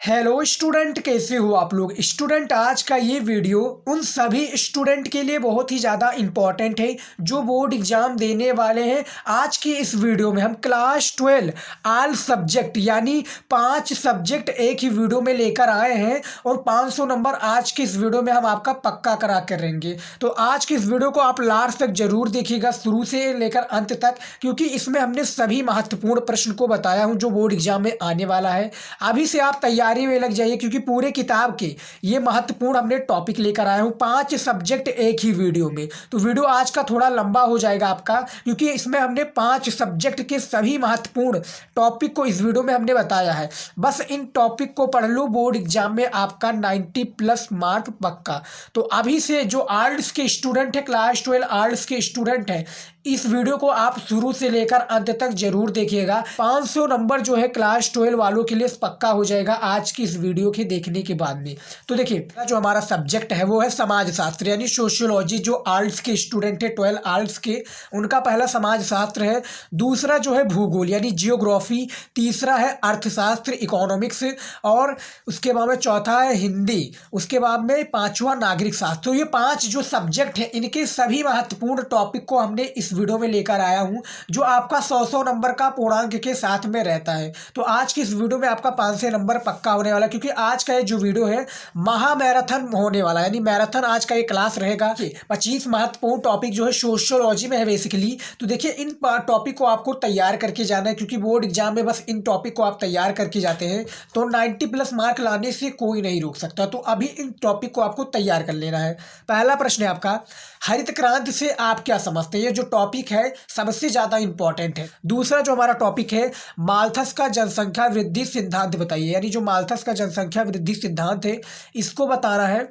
Hello student, कैसे हो आप लोग। स्टूडेंट, आज का ये वीडियो उन सभी स्टूडेंट के लिए बहुत ही ज़्यादा इम्पॉर्टेंट है जो बोर्ड एग्ज़ाम देने वाले हैं। आज की इस वीडियो में हम क्लास 12 ऑल सब्जेक्ट यानी 5 सब्जेक्ट एक ही वीडियो में लेकर आए हैं और 500 नंबर आज की इस वीडियो में हम आपका पक्का करा कर रहेंगे। तो आज की इस वीडियो को आप लास्ट तक जरूर देखिएगा, शुरू से लेकर अंत तक, क्योंकि इसमें हमने सभी महत्वपूर्ण प्रश्न को बताया हूँ जो बोर्ड एग्जाम में आने वाला है। अभी से आप तैयारी में लग जाइए, क्योंकि पूरे किताब के ये महत्वपूर्ण हमने टॉपिक लेकर आए हूँ, 5 सब्जेक्ट एक ही वीडियो में। तो वीडियो आज का थोड़ा लंबा हो जाएगा आपका, क्योंकि इसमें हमने 5 सब्जेक्ट के सभी महत्वपूर्ण टॉपिक को इस वीडियो में हमने बताया है। बस इन टॉपिक को पढ़ लो, बोर्ड एग्जाम में आपका 90+ मार्क पक्का। तो अभी से जो आर्ट्स के स्टूडेंट है, क्लास 12 आर्ट्स के स्टूडेंट हैं, इस वीडियो को आप शुरू से लेकर अंत तक जरूर देखिएगा। 500 नंबर जो है क्लास 12 वालों के लिए पक्का हो जाएगा आज की इस वीडियो के देखने के बाद में। तो देखिए, जो हमारा सब्जेक्ट है वो है समाज शास्त्र यानी सोशियोलॉजी। जो आर्ट्स के स्टूडेंट है 12 आर्ट्स के, उनका पहला समाज शास्त्र है। दूसरा जो है भूगोल यानी जियोग्राफी। तीसरा है अर्थशास्त्र इकोनॉमिक्स, और उसके बाद में चौथा है हिंदी। उसके बाद में पांचवा नागरिक शास्त्र। तो ये 5 जो सब्जेक्ट है, इनके सभी महत्वपूर्ण टॉपिक को हमने इस वीडियो में लेकर आया हूं, जो आपका 100 नंबर का पूर्णांक के साथ में रहता है। तो आज की इस वीडियो में आपका 500 नंबर पक्का होने वाला है, क्योंकि आज का ये जो वीडियो है महा मैराथन होने वाला है, यानी मैराथन आज का ये क्लास रहेगा। 25 महत्वपूर्ण टॉपिक जो है सोशियोलॉजी में है बेसिकली। तो देखिए, इन टॉपिक को आपको तैयार करके जाना है, क्योंकि बोर्ड एग्जाम में बस इन टॉपिक को आप तैयार करके जाते हैं तो 90+ मार्क लाने से कोई नहीं रोक सकता। तो अभी इन टॉपिक को आपको तैयार कर लेना है। पहला प्रश्न है आपका, हरित क्रांति से आप क्या समझते हैं। ये जो टॉपिक है सबसे ज्यादा इंपॉर्टेंट है। दूसरा जो हमारा टॉपिक है, माल्थस का जनसंख्या वृद्धि सिद्धांत बताइए, यानी जो माल्थस का जनसंख्या वृद्धि सिद्धांत है इसको बताना है।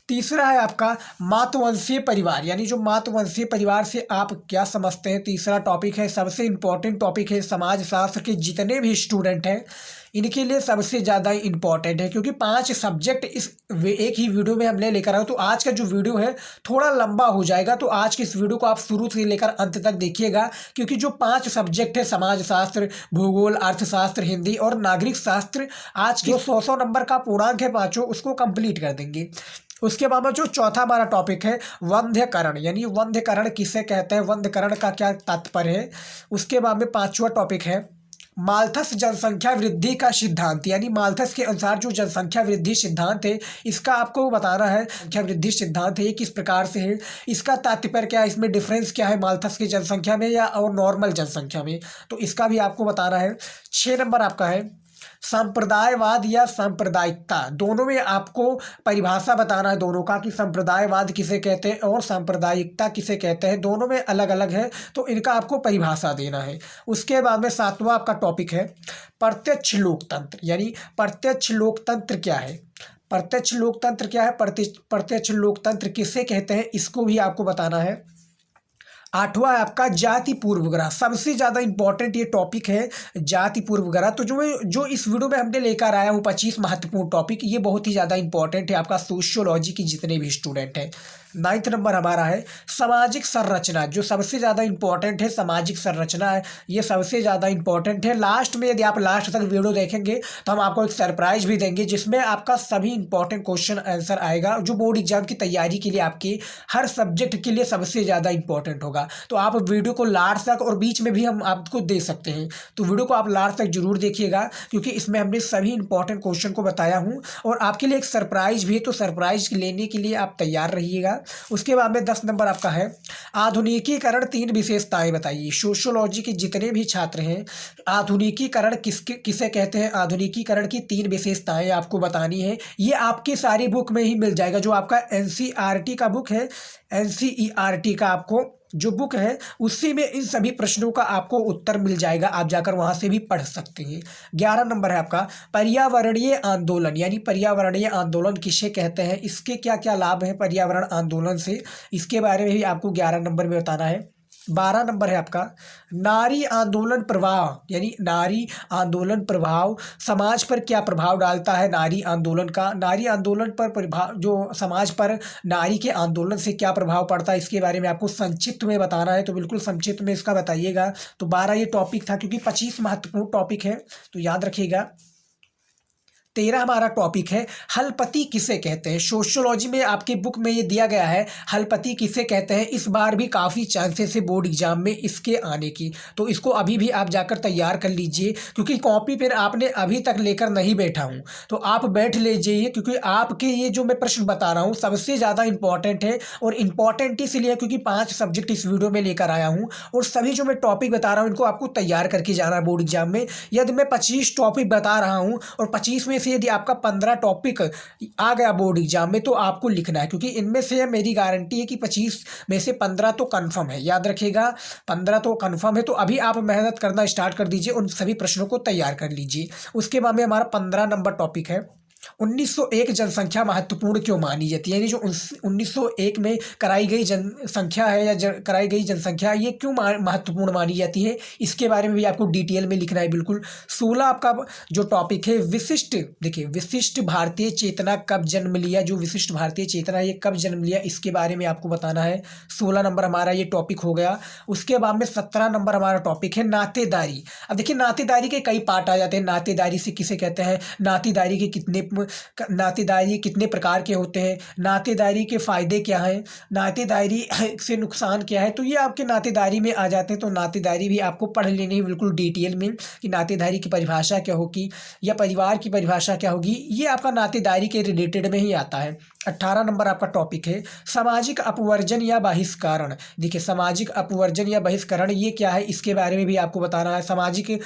तीसरा है आपका मातृवंशीय परिवार, यानी जो मातृवंशीय परिवार से आप क्या समझते हैं, तीसरा टॉपिक है। सबसे इंपॉर्टेंट टॉपिक है, समाज शास्त्र के जितने भी स्टूडेंट हैं इनके लिए सबसे ज़्यादा इंपॉर्टेंट है, क्योंकि 5 सब्जेक्ट इस एक ही वीडियो में हमने लेकर आए। तो आज का जो वीडियो है थोड़ा लंबा हो जाएगा, तो आज की इस वीडियो को आप शुरू से लेकर अंत तक देखिएगा, क्योंकि जो 5 सब्जेक्ट है, समाज शास्त्र, भूगोल, अर्थशास्त्र, हिंदी और नागरिक शास्त्र, आज के 100 नंबर का पूर्णांक है पाँचों, उसको कंप्लीट कर देंगे। उसके बाद में जो चौथा हमारा टॉपिक है, वंध्यकरण, यानी वंध्यकरण किसे कहते हैं, वंध्यकरण का क्या तात्पर्य है। उसके बाद में पांचवा टॉपिक है माल्थस जनसंख्या वृद्धि का सिद्धांत, यानी माल्थस के अनुसार जो जनसंख्या वृद्धि सिद्धांत है इसका आपको बताना है। संख्या वृद्धि सिद्धांत है ये किस प्रकार से है, इसका तात्पर्य क्या है, इसमें डिफरेंस क्या है माल्थस की जनसंख्या में या और नॉर्मल जनसंख्या में, तो इसका भी आपको बताना है। 6 नंबर आपका है सांप्रदायवाद या सांप्रदायिकता, दोनों में आपको परिभाषा बताना है दोनों का, कि सांप्रदायवाद किसे कहते हैं और सांप्रदायिकता किसे कहते हैं, दोनों में अलग अलग है, तो इनका आपको परिभाषा देना है। उसके बाद में 7वां आपका टॉपिक है प्रत्यक्ष लोकतंत्र, यानी प्रत्यक्ष लोकतंत्र क्या है, प्रत्यक्ष लोकतंत्र क्या है, प्रत्यक्ष लोकतंत्र किसे कहते हैं, इसको भी आपको बताना है। 8वां है आपका जाति पूर्वग्रह, सबसे ज़्यादा इंपॉर्टेंट ये टॉपिक है जाति पूर्वग्रह। तो जो इस वीडियो में हमने लेकर आया हूँ 25 महत्वपूर्ण टॉपिक, ये बहुत ही ज़्यादा इंपॉर्टेंट है आपका सोशियोलॉजी की जितने भी स्टूडेंट हैं। 9th नंबर हमारा है सामाजिक संरचना, जो सबसे ज़्यादा इंपॉर्टेंट है, सामाजिक संरचना है, ये सबसे ज़्यादा इंपॉर्टेंट है। लास्ट में यदि आप लास्ट तक वीडियो देखेंगे तो हम आपको एक सरप्राइज भी देंगे, जिसमें आपका सभी इंपॉर्टेंट क्वेश्चन आंसर आएगा, जो बोर्ड एग्जाम की तैयारी के लिए आपके हर सब्जेक्ट के लिए सबसे ज़्यादा इंपॉर्टेंट होगा। तो आप वीडियो को लास्ट तक, और बीच में भी हम आपको दे सकते हैं, तो वीडियो को आप लास्ट तक जरूर देखिएगा, क्योंकि इसमें हमने सभी इंपॉर्टेंट क्वेश्चन को बताया हूँ और आपके लिए एक सरप्राइज भी है, तो सरप्राइज लेने के लिए आप तैयार रहिएगा। उसके बाद में 10 नंबर आपका है आधुनिकीकरण 3 विशेषताएं बताइए। सोशियोलॉजी के जितने भी छात्र हैं, आधुनिकीकरण किसे कहते हैं, आधुनिकीकरण की 3 विशेषताएं आपको बतानी है। ये आपकी सारी बुक में ही मिल जाएगा, जो आपका एनसीईआरटी का बुक है, एनसीईआरटी का आपको जो बुक है उसी में इन सभी प्रश्नों का आपको उत्तर मिल जाएगा, आप जाकर वहां से भी पढ़ सकते हैं। 11 नंबर है आपका पर्यावरणीय आंदोलन, यानी पर्यावरणीय आंदोलन किसे कहते हैं, इसके क्या क्या लाभ है पर्यावरण आंदोलन से, इसके बारे में भी आपको 11 नंबर में बताना है। 12 नंबर है आपका नारी आंदोलन प्रभाव, यानी नारी आंदोलन प्रभाव समाज पर क्या प्रभाव डालता है, नारी आंदोलन का, नारी आंदोलन पर प्रभाव, जो समाज पर नारी के आंदोलन से क्या प्रभाव पड़ता है, इसके बारे में आपको संक्षिप्त में बताना है। तो बिल्कुल संक्षिप्त में इसका बताइएगा। तो 12 ये टॉपिक था, क्योंकि 25 महत्वपूर्ण टॉपिक है, तो याद रखिएगा। 13 हमारा टॉपिक है हलपति किसे कहते हैं। सोशियोलॉजी में आपकी बुक में ये दिया गया है हलपति किसे कहते हैं। इस बार भी काफ़ी चांसेस है बोर्ड एग्जाम में इसके आने की, तो इसको अभी भी आप जाकर तैयार कर लीजिए, क्योंकि कॉपी पेन आपने अभी तक लेकर नहीं बैठा हूँ तो आप बैठ लीजिए, क्योंकि आपके ये जो मैं प्रश्न बता रहा हूँ सबसे ज़्यादा इंपॉर्टेंट है। और इम्पॉर्टेंट इसलिए क्योंकि 5 सब्जेक्ट इस वीडियो में लेकर आया हूँ और सभी जो मैं टॉपिक बता रहा हूँ इनको आपको तैयार करके जाना है बोर्ड एग्जाम में। यदि मैं 25 टॉपिक बता रहा हूँ और 25 में से यदि आपका 15 टॉपिक आ गया बोर्ड एग्जाम में तो आपको लिखना है, क्योंकि इनमें से मेरी गारंटी है कि 25 में से 15 तो कंफर्म है। याद रखिएगा 15 तो कंफर्म है, तो अभी आप मेहनत करना स्टार्ट कर दीजिए, उन सभी प्रश्नों को तैयार कर लीजिए। उसके बाद में हमारा 15 नंबर टॉपिक है 1901 जनसंख्या महत्वपूर्ण क्यों मानी जाती है। यानी जो 1901 में कराई गई जनसंख्या है या कराई गई जनसंख्या ये क्यों महत्वपूर्ण मानी जाती है, इसके बारे में भी आपको डिटेल में लिखना है बिल्कुल। 16 आपका जो टॉपिक है विशिष्ट, देखिए विशिष्ट भारतीय चेतना कब जन्म लिया, जो विशिष्ट भारतीय चेतना ये कब जन्म लिया इसके बारे में आपको बताना है। 16 नंबर हमारा ये टॉपिक हो गया। उसके बाद में 17 नंबर हमारा टॉपिक है नातेदारी। अब देखिए नातेदारी के कई पार्ट आ जाते हैं। नातेदारी से किसे कहते हैं, नातेदारी के नातेदारी कितने प्रकार के होते हैं, नातेदारी के फ़ायदे क्या हैं, नातेदारी से नुकसान क्या है, तो ये आपके नातेदारी में आ जाते हैं। तो नातेदारी भी आपको पढ़ लेनी है बिल्कुल डिटेल में कि नातेदारी की परिभाषा क्या होगी या परिवार की परिभाषा क्या होगी, ये आपका नातेदारी के रिलेटेड में ही आता है। 18 नंबर आपका टॉपिक है सामाजिक अपवर्जन या बहिष्करण। देखिए सामाजिक अपवर्जन या बहिष्करण ये क्या है इसके बारे में भी आपको बताना है। सामाजिक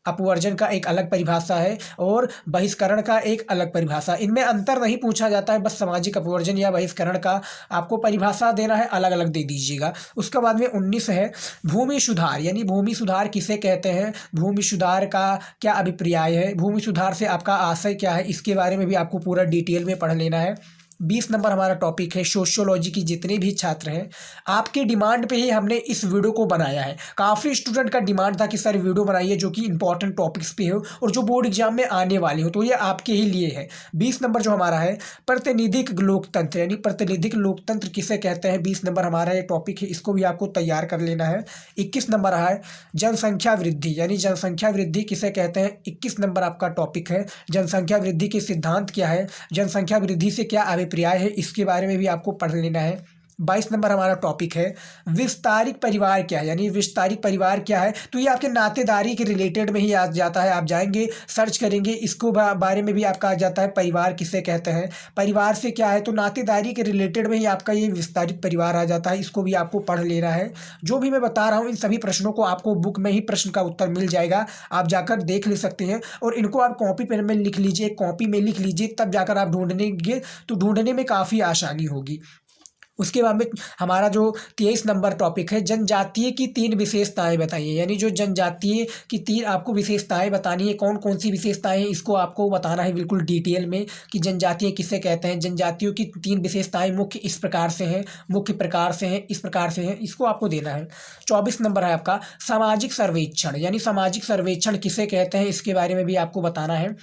अपवर्जन का एक अलग परिभाषा है और बहिष्करण का एक अलग परिभाषा, इनमें अंतर नहीं पूछा जाता है, बस सामाजिक अपवर्जन या बहिष्करण का आपको परिभाषा देना है, अलग अलग दे दीजिएगा। उसके बाद में 19 है भूमि सुधार, यानी भूमि सुधार किसे कहते हैं, भूमि सुधार का क्या अभिप्राय है, भूमि सुधार से आपका आशय क्या है, इसके बारे में भी आपको पूरा डिटेल में पढ़ लेना है। 20 नंबर हमारा टॉपिक है सोशियोलॉजी की जितने भी छात्र हैं आपके डिमांड पे ही हमने इस वीडियो को बनाया है। काफ़ी स्टूडेंट का डिमांड था कि सर वीडियो बनाइए जो कि इंपॉर्टेंट टॉपिक्स पे हो और जो बोर्ड एग्जाम में आने वाले हो, तो ये आपके ही लिए है। 20 नंबर जो हमारा है प्रातिनिधिक लोकतंत्र, यानी प्रातिनिधिक लोकतंत्र किसे कहते हैं, 20 नंबर हमारा ये टॉपिक है, इसको भी आपको तैयार कर लेना है। 21 नंबर है जनसंख्या वृद्धि, यानी जनसंख्या वृद्धि किसे कहते हैं, 21 नंबर आपका टॉपिक है जनसंख्या वृद्धि के सिद्धांत क्या है, जनसंख्या वृद्धि से क्या अभिप्राय है, इसके बारे में भी आपको पढ़ लेना है। 22 नंबर हमारा टॉपिक है विस्तारित परिवार क्या है, यानी विस्तारित परिवार क्या है, तो ये आपके नातेदारी के रिलेटेड में ही आ जाता है। आप जाएंगे सर्च करेंगे इसको बारे में भी आपका आ जाता है परिवार किसे कहते हैं, परिवार से क्या है, तो नातेदारी के रिलेटेड में ही आपका ये विस्तारित परिवार आ जाता है, इसको भी आपको पढ़ लेना है। जो भी मैं बता रहा हूँ इन सभी प्रश्नों को आपको बुक में ही प्रश्न का उत्तर मिल जाएगा, आप जाकर देख ले सकते हैं और इनको आप कॉपी पेन में लिख लीजिए, कॉपी में लिख लीजिए, तब जाकर आप ढूंढनेंगे तो ढूंढने में काफ़ी आसानी होगी। उसके बाद में हमारा जो 23 नंबर टॉपिक है जनजातीय की 3 विशेषताएं बताइए, यानी जो जनजातीय की 3 आपको विशेषताएं बतानी है, कौन कौन सी विशेषताएं हैं इसको आपको बताना है बिल्कुल डिटेल में कि जनजातीय किसे कहते हैं। जनजातियों की 3 विशेषताएं मुख्य इस प्रकार से हैं, मुख्य प्रकार से हैं, इस प्रकार से हैं, इसको आपको देना है। 24 नंबर है आपका सामाजिक सर्वेक्षण, यानी सामाजिक सर्वेक्षण किसे कहते हैं इसके बारे में भी आपको बताना है।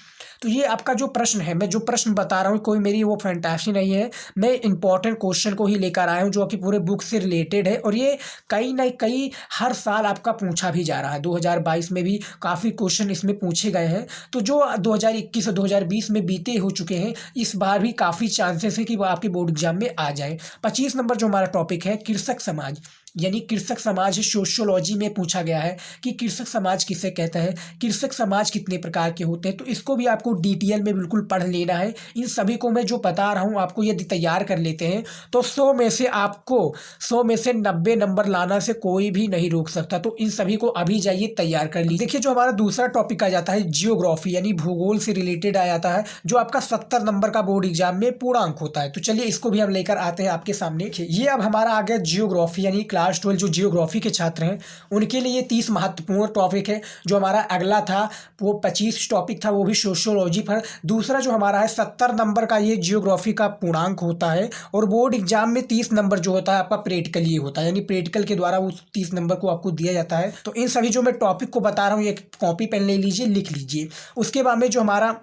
तो ये आपका जो प्रश्न है, मैं जो प्रश्न बता रहा हूँ कोई मेरी वो फैंटासी नहीं है, मैं इंपॉर्टेंट क्वेश्चन को ही लेकर आया हूँ जो कि पूरे बुक से रिलेटेड है और ये कई ना कई हर साल आपका पूछा भी जा रहा है। 2022 में भी काफ़ी क्वेश्चन इसमें पूछे गए हैं, तो जो 2021 और 2020 में बीते हो चुके हैं इस बार भी काफ़ी चांसेस है कि वो आपके बोर्ड एग्जाम में आ जाए। 25 नंबर जो हमारा टॉपिक है कृषक समाज, यानी कृषक समाज सोशियोलॉजी में पूछा गया है कि कृषक समाज किसे कहता है, कृषक समाज कितने प्रकार के होते हैं, तो इसको भी आपको डिटेल में बिल्कुल पढ़ लेना है। इन सभी को मैं जो बता रहा हूँ आपको यदि तैयार कर लेते हैं तो 100 में से आपको 100 में से 90 नंबर लाना से कोई भी नहीं रोक सकता, तो इन सभी को अभी जाइए तैयार कर लीजिए। देखिए जो हमारा दूसरा टॉपिक आ जाता है जियोग्राफी, यानी भूगोल से रिलेटेड आ जाता है, जो आपका 70 नंबर का बोर्ड एग्जाम में पूर्णांक होता है। तो चलिए इसको भी हम लेकर आते हैं आपके सामने। ये अब हमारा आ गया जियोग्राफी, यानी क्लास 12 जो जियोग्राफी के छात्र हैं उनके लिए 30 महत्वपूर्ण टॉपिक है। जो हमारा अगला था वो 25 टॉपिक था, वो भी सोशियोलॉजी पर। दूसरा जो हमारा है 70 नंबर का ये जियोग्राफी का पूर्णांक होता है और बोर्ड एग्जाम में 30 नंबर जो होता है आपका प्रैक्टिकल ये होता है, यानी प्रैक्टिकल के द्वारा वो 30 नंबर को आपको दिया जाता है। तो इन सभी जो मैं टॉपिक को बता रहा हूँ ये कॉपी पेन ले लीजिए, लिख लीजिए। उसके बाद में जो हमारा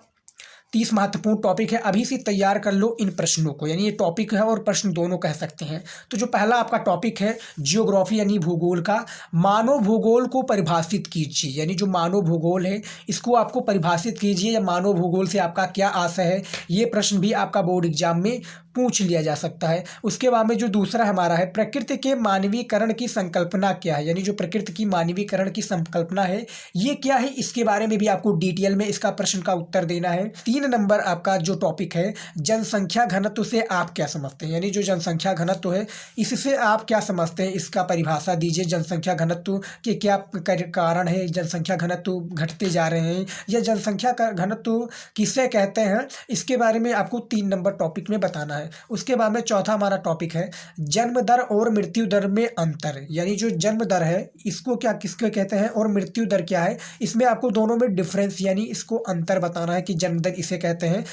30 महत्वपूर्ण टॉपिक है, अभी से तैयार कर लो इन प्रश्नों को, यानी ये टॉपिक है और प्रश्न दोनों कह सकते हैं। तो जो पहला आपका टॉपिक है जियोग्राफी यानी भूगोल का, मानव भूगोल को परिभाषित कीजिए, यानी जो मानव भूगोल है इसको आपको परिभाषित कीजिए, या मानव भूगोल से आपका क्या आशय है, ये प्रश्न भी आपका बोर्ड एग्जाम में पूछ लिया जा सकता है। उसके बाद में जो दूसरा हमारा है प्रकृति के मानवीकरण की संकल्पना क्या है, यानी जो प्रकृति की मानवीकरण की संकल्पना है ये क्या है, इसके बारे में भी आपको डिटेल में इसका प्रश्न का उत्तर देना है। 3 नंबर आपका जो टॉपिक है जनसंख्या घनत्व से आप क्या समझते हैं, यानी जो जनसंख्या घनत्व है इससे आप क्या समझते हैं, इसका परिभाषा दीजिए। जनसंख्या घनत्व के क्या कारण है, जनसंख्या घनत्व घटते जा रहे हैं, या जनसंख्या का घनत्व किसे कहते हैं, इसके बारे में आपको 3 नंबर टॉपिक में बताना है। उसके बाद में चौथा हमारा टॉपिक है जन्म दर और मृत्यु दर में अंतर, यानी जो जन्म दर है इसको क्या किसको कहते हैं और मृत्यु दर क्या है, इसमें आपको दोनों में डिफरेंस यानी इसको अंतर बताना है कि जन्म दर इसे कहते हैं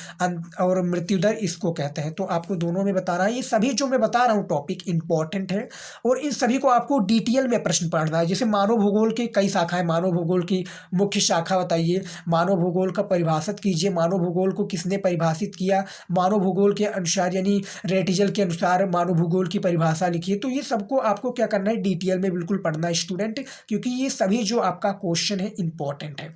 और मृत्यु दर इसको कहते हैं। तो आपको दोनों में बताना है। ये सभी जो मैं बता रहा हूँ टॉपिक इंपॉर्टेंट है और इन सभी को आपको डिटेल में प्रश्न पढ़ना है। जैसे मानव भूगोल की कई शाखाएं, मानव भूगोल की मुख्य शाखा बताइए, मानव भूगोल का परिभाषित कीजिए, मानव भूगोल को किसने परिभाषित किया, मानव भूगोल के अनुसार यानी रेटिजल के अनुसार मानव भूगोल की परिभाषा लिखिए। तो ये सबको आपको क्या करना है, डिटेल में बिल्कुल पढ़ना है स्टूडेंट, क्योंकि ये सभी जो आपका क्वेश्चन है इंपॉर्टेंट है।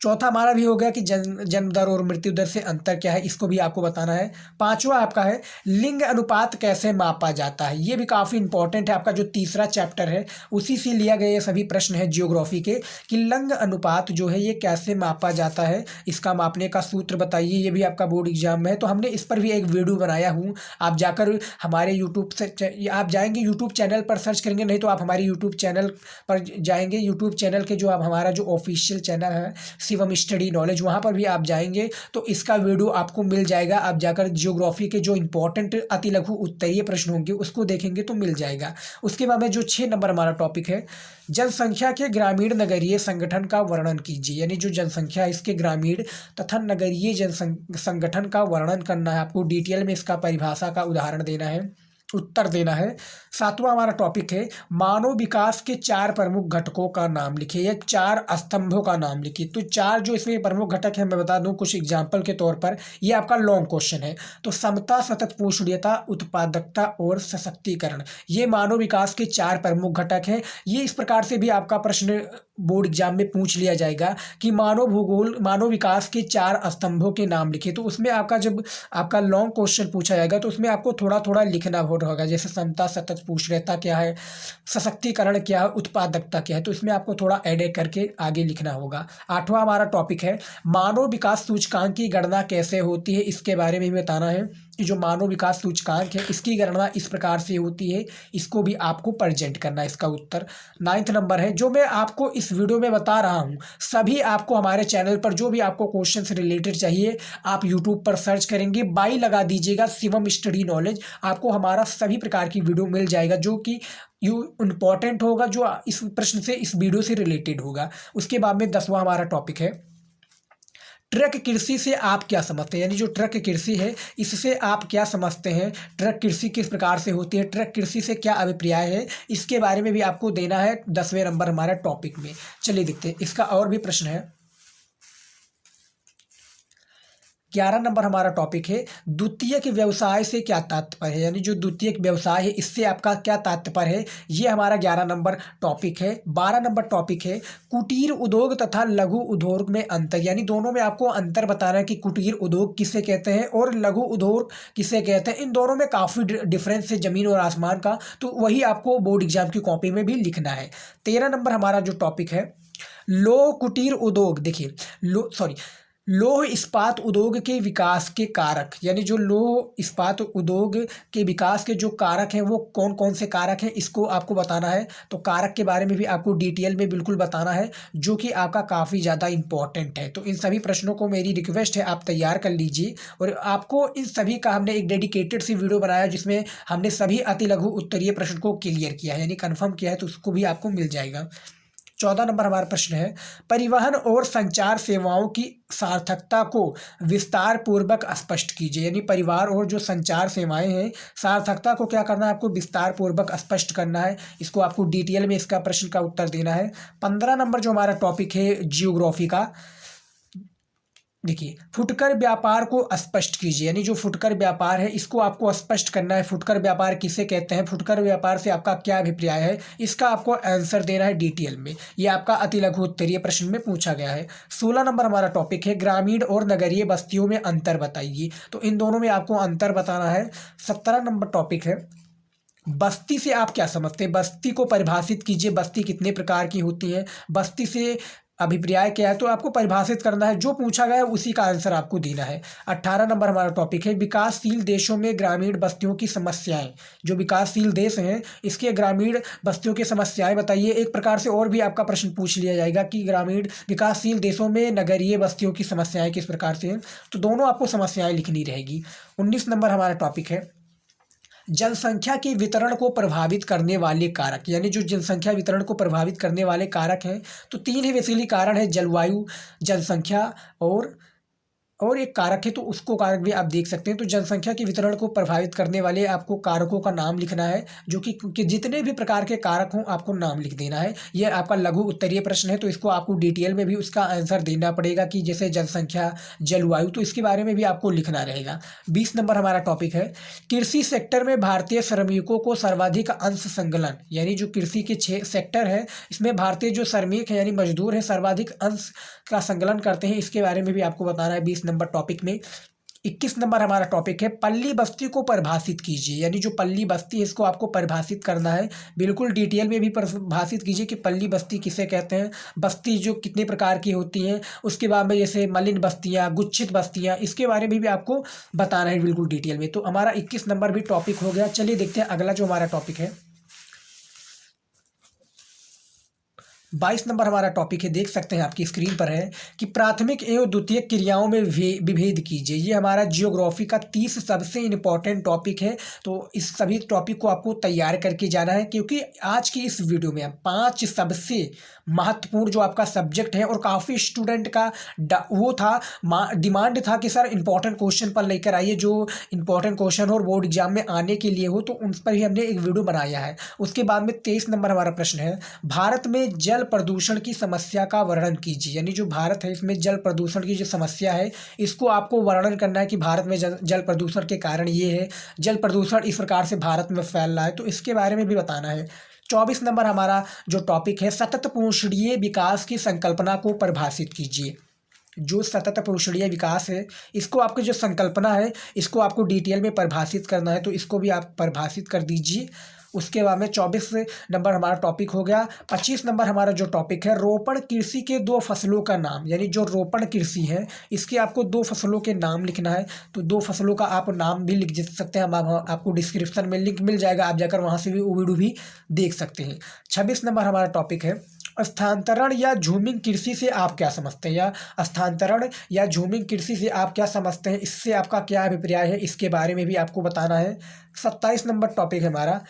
चौथा हमारा भी हो गया कि जन्म दर और मृत्यु दर से अंतर क्या है, इसको भी आपको बताना है। पांचवा आपका है लिंग अनुपात कैसे मापा जाता है, ये भी काफ़ी इंपॉर्टेंट है। आपका जो तीसरा चैप्टर है उसी से लिया गया ये सभी प्रश्न है जियोग्राफी के, कि लिंग अनुपात जो है ये कैसे मापा जाता है, इसका मापने का सूत्र बताइए। ये भी आपका बोर्ड एग्जाम में है, तो हमने इस पर भी एक वीडियो बनाया हूँ। आप जाकर हमारे यूट्यूब से आप जाएंगे, यूट्यूब चैनल पर सर्च करेंगे, नहीं तो आप हमारे यूट्यूब चैनल पर जाएंगे, यूट्यूब चैनल के जो आप हमारा जो ऑफिशियल चैनल है शिवम स्टडी नॉलेज, वहाँ पर भी आप जाएंगे तो इसका वीडियो आपको मिल जाएगा। आप जाकर जियोग्राफी के जो इंपॉर्टेंट अति लघु उत्तरीय प्रश्न होंगे उसको देखेंगे तो मिल जाएगा। उसके बाद में जो 6 नंबर हमारा टॉपिक है जनसंख्या के ग्रामीण नगरीय संगठन का वर्णन कीजिए, यानी जो जनसंख्या है इसके ग्रामीण तथा नगरीय संगठन का वर्णन करना है। आपको डिटेल में इसका परिभाषा का उदाहरण देना है, उत्तर देना है। 7वां हमारा टॉपिक है मानव विकास के 4 प्रमुख घटकों का नाम लिखिए, या 4 स्तंभों का नाम लिखिए। तो 4 जो इसमें प्रमुख घटक है मैं बता दूं कुछ एग्जाम्पल के तौर पर, ये आपका लॉन्ग क्वेश्चन है। तो समता, सतत पोषणीयता, उत्पादकता और सशक्तिकरण, ये मानव विकास के 4 प्रमुख घटक हैं। ये इस प्रकार से भी आपका प्रश्न बोर्ड एग्जाम में पूछ लिया जाएगा कि मानव विकास के 4 स्तंभों के नाम लिखे। तो उसमें आपका जब आपका लॉन्ग क्वेश्चन पूछा जाएगा तो उसमें आपको थोड़ा थोड़ा लिखना होगा, जैसे समता, सतत पोषणीयता क्या है, सशक्तिकरण क्या है, उत्पादकता क्या है, तो इसमें आपको थोड़ा ऐड करके आगे लिखना होगा। 8वां हमारा टॉपिक है मानव विकास सूचकांक की गणना कैसे होती है, इसके बारे में भी बताना है कि जो मानव विकास सूचकांक है इसकी गणना इस प्रकार से होती है, इसको भी आपको प्रेजेंट करना है इसका उत्तर। 9th नंबर है जो मैं आपको इस वीडियो में बता रहा हूँ सभी आपको हमारे चैनल पर जो भी आपको क्वेश्चन से रिलेटेड चाहिए आप यूट्यूब पर सर्च करेंगे, बाई लगा दीजिएगा शिवम स्टडी नॉलेज, आपको हमारा सभी प्रकार की वीडियो मिल जाएगा जो कि इम्पॉर्टेंट होगा, जो इस प्रश्न से इस वीडियो से रिलेटेड होगा। उसके बाद में 10वां हमारा टॉपिक है ट्रक कृषि से आप क्या समझते हैं, यानी जो ट्रक कृषि है इससे आप क्या समझते हैं, ट्रक कृषि किस प्रकार से होती है, ट्रक कृषि से क्या अभिप्राय है, इसके बारे में भी आपको देना है 10वें नंबर हमारा टॉपिक में। चलिए देखते हैं इसका और भी प्रश्न है। 11 नंबर हमारा टॉपिक है द्वितीयक व्यवसाय से क्या तात्पर्य है, यानी जो द्वितीयक व्यवसाय है इससे आपका क्या तात्पर्य है, ये हमारा 11 नंबर टॉपिक है। 12 नंबर टॉपिक है कुटीर उद्योग तथा लघु उद्योग में अंतर, यानी दोनों में आपको अंतर बताना है कि कुटीर उद्योग किसे कहते हैं और लघु उद्योग किसे कहते हैं। इन दोनों में काफ़ी डिफरेंस है ज़मीन और आसमान का, तो वही आपको बोर्ड एग्जाम की कॉपी में भी लिखना है। 13 नंबर हमारा जो टॉपिक है लौह कुटीर उद्योग, देखिए लौह इस्पात उद्योग के विकास के कारक, यानी जो लौह इस्पात उद्योग के विकास के जो कारक हैं वो कौन कौन से कारक हैं इसको आपको बताना है। तो कारक के बारे में भी आपको डिटेल में बिल्कुल बताना है जो कि आपका काफ़ी ज़्यादा इंपॉर्टेंट है। तो इन सभी प्रश्नों को मेरी रिक्वेस्ट है आप तैयार कर लीजिए, और आपको इन सभी का हमने एक डेडिकेटेड सी वीडियो बनाया जिसमें हमने सभी अति लघु उत्तरीय प्रश्न को क्लियर किया है, यानी कन्फर्म किया है, तो उसको भी आपको मिल जाएगा। 14 नंबर हमारा प्रश्न है परिवहन और संचार सेवाओं की सार्थकता को विस्तार पूर्वक स्पष्ट कीजिए, यानी परिवार और जो संचार सेवाएं हैं सार्थकता को क्या करना है, आपको विस्तार पूर्वक स्पष्ट करना है। इसको आपको डिटेल में इसका प्रश्न का उत्तर देना है। 15 नंबर जो हमारा टॉपिक है जियोग्राफी का, देखिए, फुटकर व्यापार को स्पष्ट कीजिए, यानी जो फुटकर व्यापार है इसको आपको स्पष्ट करना है। फुटकर व्यापार किसे कहते हैं, फुटकर व्यापार से आपका क्या अभिप्राय है, इसका आपको आंसर देना है डिटेल में। ये आपका अति लघु उत्तरीय प्रश्न में पूछा गया है। 16 नंबर हमारा टॉपिक है ग्रामीण और नगरीय बस्तियों में अंतर बताइए। तो इन दोनों में आपको अंतर बताना है। 17 नंबर टॉपिक है बस्ती से आप क्या समझते हैं, बस्ती को परिभाषित कीजिए। बस्ती कितने प्रकार की होती है, बस्ती से अभिप्राय क्या है, तो आपको परिभाषित करना है। जो पूछा गया है उसी का आंसर आपको देना है। 18 नंबर हमारा टॉपिक है विकासशील देशों में ग्रामीण बस्तियों की समस्याएं। जो विकासशील देश हैं इसके ग्रामीण बस्तियों की समस्याएं बताइए। एक प्रकार से और भी आपका प्रश्न पूछ लिया जाएगा कि ग्रामीण विकासशील देशों में नगरीय बस्तियों की समस्याएं किस प्रकार से हैं, तो दोनों आपको समस्याएं लिखनी रहेगी। 19 नंबर हमारा टॉपिक है जनसंख्या के वितरण को प्रभावित करने वाले कारक, यानी जो जनसंख्या वितरण को प्रभावित करने वाले कारक हैं, तो 3 ही बेसिकली कारण है, जलवायु, जनसंख्या और एक कारक है, तो उसको कारक भी आप देख सकते हैं। तो जनसंख्या के वितरण को प्रभावित करने वाले आपको कारकों का नाम लिखना है, जो कि जितने भी प्रकार के कारक हों आपको नाम लिख देना है। ये आपका लघु उत्तरीय प्रश्न है, तो इसको आपको डिटेल में भी उसका आंसर देना पड़ेगा कि जैसे जनसंख्या, जलवायु, तो इसके बारे में भी आपको लिखना रहेगा। 20 नंबर हमारा टॉपिक है कृषि सेक्टर में भारतीय श्रमिकों को सर्वाधिक अंश संकलन, यानी जो कृषि के 6 सेक्टर है इसमें भारतीय जो श्रमिक है यानी मजदूर है सर्वाधिक अंश का संकलन करते हैं, इसके बारे में भी आपको बताना है 20 नंबर टॉपिक में। 21 नंबर हमारा टॉपिक है पल्ली बस्ती को परिभाषित कीजिए, यानी जो पल्ली बस्ती है इसको आपको परिभाषित करना है। बिल्कुल डिटेल में भी परिभाषित कीजिए कि पल्ली बस्ती किसे कहते हैं, बस्ती जो कितने प्रकार की होती हैं, उसके बाद में जैसे मलिन बस्तियां, गुच्छित बस्तियां, इसके बारे में भी आपको बताना है बिल्कुल डिटेल में। तो हमारा 21 नंबर भी टॉपिक हो गया। चलिए देखते हैं अगला जो हमारा टॉपिक है 22 नंबर हमारा टॉपिक है, देख सकते हैं आपकी स्क्रीन पर है कि प्राथमिक एवं द्वितीयक क्रियाओं में विभेद कीजिए। ये हमारा जियोग्राफी का 30 सबसे इम्पोर्टेंट टॉपिक है। तो इस सभी टॉपिक को आपको तैयार करके जाना है, क्योंकि आज की इस वीडियो में हम 5 सबसे महत्वपूर्ण जो आपका सब्जेक्ट है, और काफ़ी स्टूडेंट का वो था डिमांड था कि सर इंपॉर्टेंट क्वेश्चन पर लेकर आइए, जो इंपॉर्टेंट क्वेश्चन हो और बोर्ड एग्जाम में आने के लिए हो, तो उन पर ही हमने एक वीडियो बनाया है। उसके बाद में 23 नंबर हमारा प्रश्न है भारत में जल प्रदूषण की समस्या का वर्णन कीजिए। यानी जो भारत है इसमें जल प्रदूषण की जो समस्या है इसको आपको वर्णन करना है कि भारत में जल प्रदूषण के कारण ये है, जल प्रदूषण इस प्रकार से भारत में फैल रहा है, तो इसके बारे में भी बताना है। 24 नंबर हमारा जो टॉपिक है सतत पोषणीय विकास की संकल्पना को परिभाषित कीजिए। जो सतत पोषणीय विकास है इसको आपकी जो संकल्पना है इसको आपको डिटेल में परिभाषित करना है, तो इसको भी आप परिभाषित कर दीजिए। उसके बाद में 24 नंबर हमारा टॉपिक हो गया। 25 नंबर हमारा जो टॉपिक है रोपण कृषि के 2 फसलों का नाम, यानी जो रोपण कृषि है इसके आपको 2 फसलों के नाम लिखना है। तो 2 फसलों का आप नाम भी लिख सकते हैं, आपको डिस्क्रिप्शन में लिंक मिल जाएगा, आप जाकर वहाँ से भी वो वीडियो भी देख सकते हैं। 26 नंबर हमारा टॉपिक है स्थानांतरण या झूमिंग कृषि से आप क्या समझते हैं, या स्थानांतरण या झूमिंग कृषि से आप क्या समझते हैं, इससे आपका क्या अभिप्राय है, इसके बारे में भी आपको बताना है। 27 नंबर टॉपिक है हमारा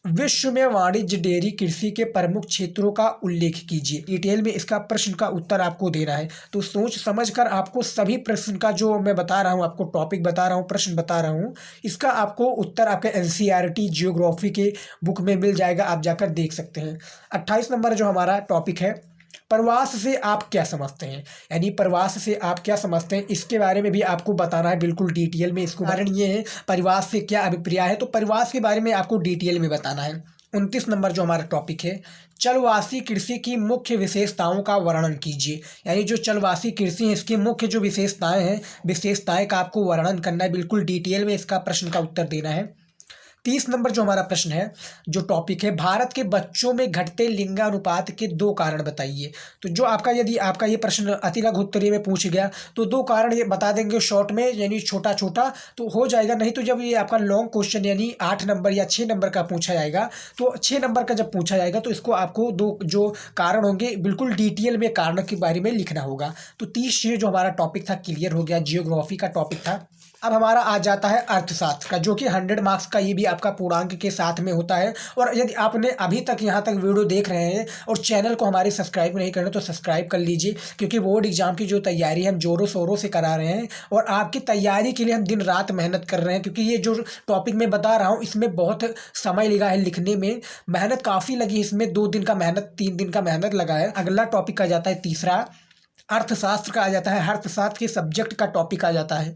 विश्व में वाणिज्य डेयरी कृषि के प्रमुख क्षेत्रों का उल्लेख कीजिए। डिटेल में इसका प्रश्न का उत्तर आपको देना है। तो सोच समझकर आपको सभी प्रश्न का जो मैं बता रहा हूँ, आपको टॉपिक बता रहा हूँ, प्रश्न बता रहा हूँ, इसका आपको उत्तर आपके एनसीईआरटी जियोग्राफी के बुक में मिल जाएगा, आप जाकर देख सकते हैं। 28 नंबर जो हमारा टॉपिक है प्रवास से आप क्या समझते हैं, यानी प्रवास से आप क्या समझते हैं, इसके बारे में भी आपको बताना है बिल्कुल डिटेल में। इसको कारण ये है प्रवास से क्या अभिप्राय है, तो प्रवास के बारे में आपको डिटेल में बताना है। 29 नंबर जो हमारा टॉपिक है चलवासी कृषि की मुख्य विशेषताओं का वर्णन कीजिए। यानी जो चलवासी कृषि है इसकी मुख्य जो विशेषताएं हैं, विशेषताएं का आपको वर्णन करना है, बिल्कुल डिटेल में इसका प्रश्न का उत्तर देना है। 30 नंबर जो हमारा प्रश्न है जो टॉपिक है भारत के बच्चों में घटते लिंगानुपात के 2 कारण बताइए। तो जो आपका यदि आपका ये प्रश्न अति लघु उत्तरीय में पूछ गया तो 2 कारण ये बता देंगे शॉर्ट में, यानी छोटा छोटा तो हो जाएगा। नहीं तो जब ये आपका लॉन्ग क्वेश्चन यानी 8 नंबर या 6 नंबर का पूछा जाएगा, तो 6 नंबर का जब पूछा जाएगा तो इसको आपको 2 जो कारण होंगे बिल्कुल डिटेल में कारण के बारे में लिखना होगा। तो 30 ये जो हमारा टॉपिक था क्लियर हो गया, जियोग्राफी का टॉपिक था। अब हमारा आ जाता है अर्थशास्त्र का, जो कि 100 मार्क्स का ये भी आपका पूर्णांक के साथ में होता है। और यदि आपने अभी तक यहाँ तक वीडियो देख रहे हैं और चैनल को हमारे सब्सक्राइब नहीं करना तो सब्सक्राइब कर लीजिए, क्योंकि बोर्ड एग्जाम की जो तैयारी हम जोरों शोरों से करा रहे हैं और आपकी तैयारी के लिए हम दिन रात मेहनत कर रहे हैं। क्योंकि ये जो टॉपिक मैं बता रहा हूँ इसमें बहुत समय लगा है लिखने में, मेहनत काफ़ी लगी इसमें, 2 दिन का मेहनत 3 दिन का मेहनत लगा है। अगला टॉपिक आ जाता है तीसरा अर्थशास्त्र का आ जाता है, अर्थशास्त्र के सब्जेक्ट का टॉपिक आ जाता है,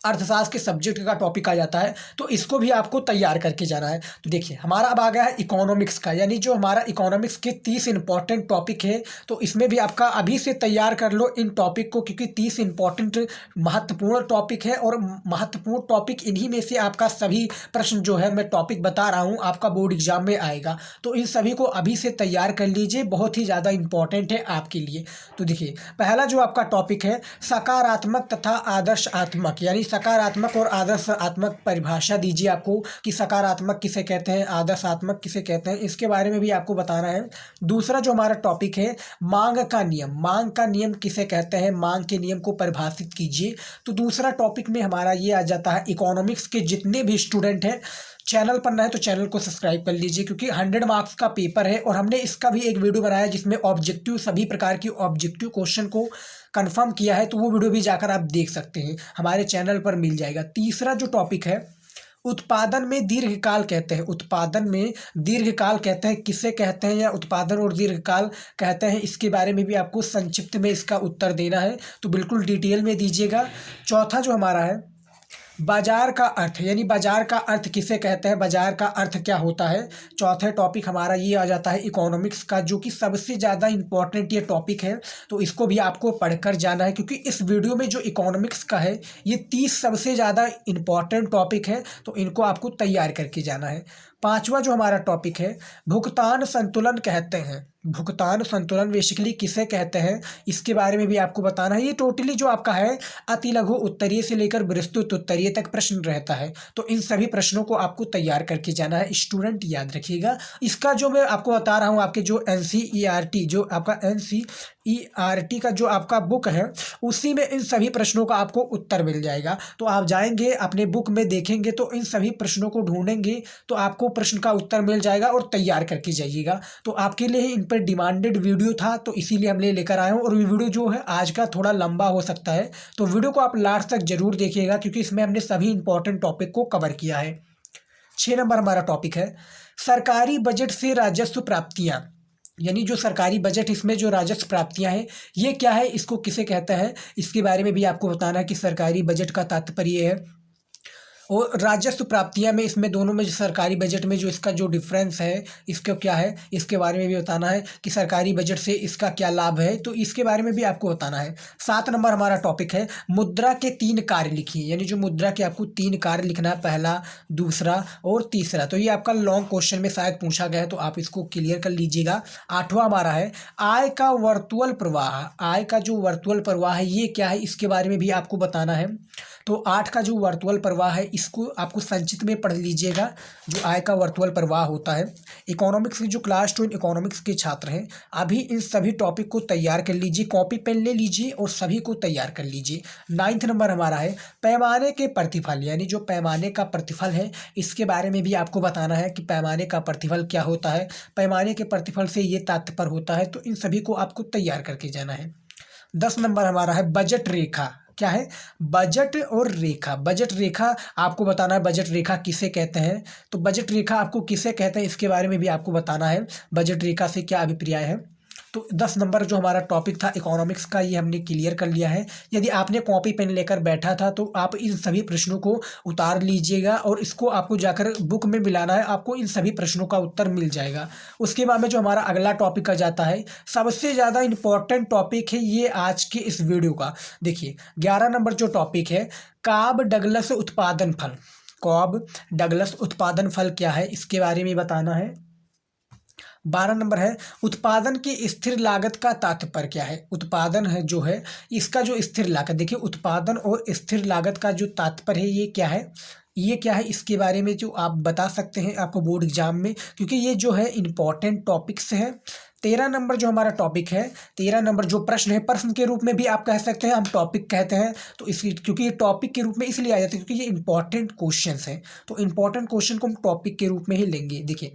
अर्थशास्त्र के सब्जेक्ट का टॉपिक आ जाता है। तो इसको भी आपको तैयार करके जाना है। तो देखिए हमारा अब आ गया है इकोनॉमिक्स का, यानी जो हमारा इकोनॉमिक्स के 30 इंपॉर्टेंट टॉपिक है, तो इसमें भी आपका अभी से तैयार कर लो इन टॉपिक को, क्योंकि 30 इंपॉर्टेंट महत्वपूर्ण टॉपिक है और महत्वपूर्ण टॉपिक इन्हीं में से आपका सभी प्रश्न जो है मैं टॉपिक बता रहा हूँ आपका बोर्ड एग्जाम में आएगा। तो इन सभी को अभी से तैयार कर लीजिए, बहुत ही ज़्यादा इंपॉर्टेंट है आपके लिए। तो देखिए पहला जो आपका टॉपिक है सकारात्मक तथा आदर्शात्मक, यानी सकारात्मक और आदर्शात्मक परिभाषा दीजिए आपको कि सकारात्मक किसे कहते हैं, आदर्शात्मक किसे कहते हैं, इसके बारे में भी आपको बताना है। दूसरा जो हमारा टॉपिक है मांग का नियम, मांग का नियम किसे कहते हैं, मांग के नियम को परिभाषित कीजिए। तो दूसरा टॉपिक में हमारा ये आ जाता है इकोनॉमिक्स के जितने भी स्टूडेंट हैं, चैनल पर नए हैं तो चैनल को सब्सक्राइब कर लीजिए, क्योंकि 100 मार्क्स का पेपर है और हमने इसका भी एक वीडियो बनाया जिसमें ऑब्जेक्टिव सभी प्रकार की ऑब्जेक्टिव क्वेश्चन को कंफर्म किया है। तो वो वीडियो भी जाकर आप देख सकते हैं, हमारे चैनल पर मिल जाएगा। तीसरा जो टॉपिक है उत्पादन में दीर्घकाल कहते हैं, उत्पादन में दीर्घकाल कहते हैं किसे कहते हैं, या उत्पादन और दीर्घकाल कहते हैं, इसके बारे में भी आपको संक्षिप्त में इसका उत्तर देना है, तो बिल्कुल डिटेल में दीजिएगा। चौथा जो हमारा है बाजार का अर्थ, यानी बाजार का अर्थ किसे कहते हैं, बाजार का अर्थ क्या होता है। चौथा टॉपिक हमारा ये आ जाता है इकोनॉमिक्स का, जो कि सबसे ज़्यादा इंपॉर्टेंट ये टॉपिक है। तो इसको भी आपको पढ़कर जाना है, क्योंकि इस वीडियो में जो इकोनॉमिक्स का है ये 30 सबसे ज़्यादा इंपॉर्टेंट टॉपिक है, तो इनको आपको तैयार करके जाना है। पांचवा जो हमारा टॉपिक है भुगतान संतुलन कहते हैं, भुगतान संतुलन बेसिकली किसे कहते हैं, इसके बारे में भी आपको बताना है। ये टोटली जो आपका है अति लघु उत्तरीय से लेकर विस्तृत उत्तरीय तक प्रश्न रहता है, तो इन सभी प्रश्नों को आपको तैयार करके जाना है स्टूडेंट, याद रखिएगा। इसका जो मैं आपको बता रहा हूँ आपके जो NCERT जो आपका NCERT का जो आपका बुक है उसी में इन सभी प्रश्नों का आपको उत्तर मिल जाएगा। तो आप जाएंगे अपने बुक में देखेंगे तो इन सभी प्रश्नों को ढूंढेंगे तो आपको प्रश्न का उत्तर मिल जाएगा और तैयार करके जाइएगा। तो आपके लिए इन पर डिमांडेड वीडियो था, तो इसीलिए हमने लेकर आए हूँ। और ये वीडियो जो है आज का थोड़ा लंबा हो सकता है, तो वीडियो को आप लास्ट तक जरूर देखिएगा, क्योंकि इसमें हमने सभी इंपॉर्टेंट टॉपिक को कवर किया है। 6 नंबर हमारा टॉपिक है सरकारी बजट से राजस्व प्राप्तियां, यानी जो सरकारी बजट इसमें जो राजस्व प्राप्तियां हैं ये क्या है, इसको किसे कहते हैं, इसके बारे में भी आपको बताना है कि सरकारी बजट का तात्पर्य है और राजस्व प्राप्तियां में इसमें दोनों में जो सरकारी बजट में जो इसका जो डिफरेंस है इसका क्या है, इसके बारे में भी बताना है कि सरकारी बजट से इसका क्या लाभ है, तो इसके बारे में भी आपको बताना है। 7 नंबर हमारा टॉपिक है मुद्रा के 3 कार्य लिखिए, यानी जो मुद्रा के आपको 3 कार्य लिखना है, पहला, दूसरा और तीसरा। तो ये आपका लॉन्ग क्वेश्चन में शायद पूछा गया है, तो आप इसको क्लियर कर लीजिएगा। 8वां हमारा है आय का वर्चुअल प्रवाह, आय का जो वर्चुअल प्रवाह है ये क्या है, इसके बारे में भी आपको बताना है। तो 8 का जो वर्चुअल प्रवाह है इसको आपको संक्षिप्त में पढ़ लीजिएगा, जो आय का वर्चुअल प्रवाह होता है। इकोनॉमिक्स के जो क्लास 2 इकोनॉमिक्स के छात्र हैं अभी इन सभी टॉपिक को तैयार कर लीजिए, कॉपी पेन ले लीजिए और सभी को तैयार कर लीजिए। 9 नंबर हमारा है पैमाने के प्रतिफल, यानी जो पैमाने का प्रतिफल है इसके बारे में भी आपको बताना है कि पैमाने का प्रतिफल क्या होता है, पैमाने के प्रतिफल से ये तात्पर्य होता है, तो इन सभी को आपको तैयार करके जाना है। 10 नंबर हमारा है बजट रेखा, क्या है, बजट और रेखा। बजट रेखा आपको बताना है बजट रेखा किसे कहते हैं, तो बजट रेखा आपको किसे कहते हैं इसके बारे में भी आपको बताना है, बजट रेखा से क्या अभिप्राय है। तो 10 नंबर जो हमारा टॉपिक था इकोनॉमिक्स का ये हमने क्लियर कर लिया है। यदि आपने कॉपी पेन लेकर बैठा था तो आप इन सभी प्रश्नों को उतार लीजिएगा और इसको आपको जाकर बुक में मिलाना है, आपको इन सभी प्रश्नों का उत्तर मिल जाएगा। उसके बाद में जो हमारा अगला टॉपिक आ जाता है सबसे ज़्यादा इंपॉर्टेंट टॉपिक है ये आज के इस वीडियो का। देखिए 11 नंबर जो टॉपिक है कॉब डगलस उत्पादन फल, कॉब डगलस उत्पादन फल क्या है इसके बारे में बताना है। 12 नंबर है उत्पादन की स्थिर लागत का तात्पर्य क्या है, उत्पादन है जो है इसका जो स्थिर लागत, देखिए उत्पादन और स्थिर लागत का जो तात्पर्य है ये क्या है, ये क्या है इसके बारे में जो आप बता सकते हैं आपको बोर्ड एग्जाम में, क्योंकि ये जो है इम्पॉर्टेंट टॉपिक्स हैं। 13 नंबर जो हमारा टॉपिक है, 13 नंबर जो प्रश्न है प्रश्न के रूप में भी आप कह सकते हैं, हम टॉपिक कहते हैं तो इसकी, क्योंकि ये टॉपिक के रूप में इसलिए आ जाते हैं क्योंकि ये इंपॉर्टेंट क्वेश्चंस हैं, तो इंपॉर्टेंट क्वेश्चन को हम टॉपिक के रूप में ही लेंगे। देखिए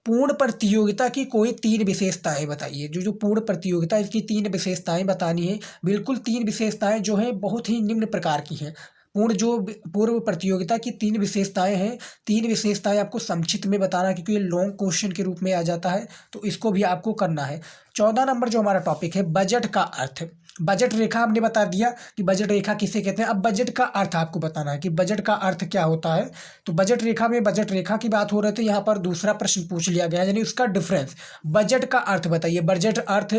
पूर्ण प्रतियोगिता की कोई 3 विशेषताएं बताइए, जो पूर्ण प्रतियोगिता इसकी 3 विशेषताएं बतानी है, बिल्कुल 3 विशेषताएं जो है बहुत ही निम्न प्रकार की हैं। पूर्व प्रतियोगिता की 3 विशेषताएं हैं। 3 विशेषताएं आपको संक्षिप्त में बताना है, क्योंकि ये लॉन्ग क्वेश्चन के रूप में आ जाता है, तो इसको भी आपको करना है। 14 नंबर जो हमारा टॉपिक है, बजट का अर्थ। बजट रेखा हमने बता दिया कि बजट रेखा किसे कहते हैं। अब बजट का अर्थ आपको बताना है कि बजट का अर्थ क्या होता है। तो बजट रेखा में बजट रेखा की बात हो रही थी, यहाँ पर दूसरा प्रश्न पूछ लिया गया, यानी उसका डिफरेंस। बजट का अर्थ बताइए, बजट अर्थ,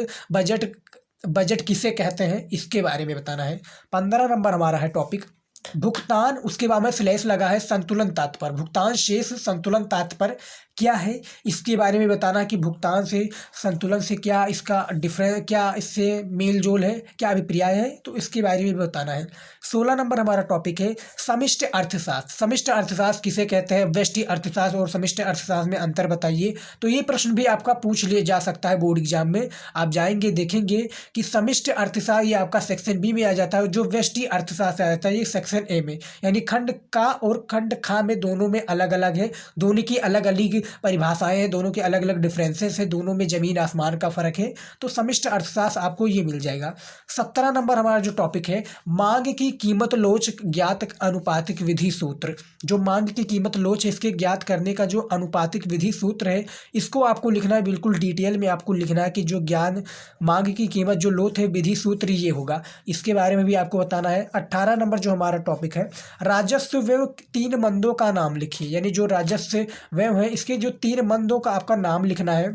बजट किसे कहते हैं, इसके बारे में बताना है। 15 नंबर हमारा है टॉपिक भुगतान, उसके बाद में स्लैश लगा है संतुलन तात्पर्य। भुगतान शेष संतुलन तात्पर्य क्या है, इसके बारे में बताना कि भुगतान से संतुलन से क्या इसका डिफरेंस, क्या इससे मेल जोल है, क्या अभिप्राय है, तो इसके बारे में बताना है। 16 नंबर हमारा टॉपिक है समष्टि अर्थशास्त्र। समष्टि अर्थशास्त्र किसे कहते हैं, व्यष्टि अर्थशास्त्र और समष्टि अर्थशास्त्र में अंतर बताइए। तो ये प्रश्न भी आपका पूछ लिया जा सकता है बोर्ड एग्जाम में। आप जाएंगे देखेंगे कि समष्टि अर्थशास्त्र ये आपका सेक्शन बी में आ जाता है, जो व्यष्टि अर्थशास्त्र आ जाता है ये सेक्शन ए में। यानी खंड का और खंड खा में दोनों में अलग अलग है, दोनों की अलग अलग परिभाषाएं हैं, दोनों के अलग अलग डिफरेंसेस है, दोनों में जमीन आसमान का फर्क है। तो समष्टि अर्थशास्त्र आपको ये मिल जाएगा। 17 नंबर हमारा जो टॉपिक है मांग की कीमत लोच ज्ञात अनुपातिक विधि सूत्र। जो मांग की कीमत लोच है, इसके ज्ञात करने का जो अनुपातिक विधि सूत्र है, इसको आपको लिखना है, बिल्कुल डिटेल में आपको लिखना है कि जो ज्ञान मांग की कीमत जो लोच है विधि सूत्र ये होगा, इसके बारे में भी आपको बताना है। 18 नंबर जो हमारा टॉपिक है राजस्व व्यय 3 मंदों का नाम लिखिए। यानी जो राजस्व व्यय है इसके जो 3 मंदों का आपका नाम लिखना है,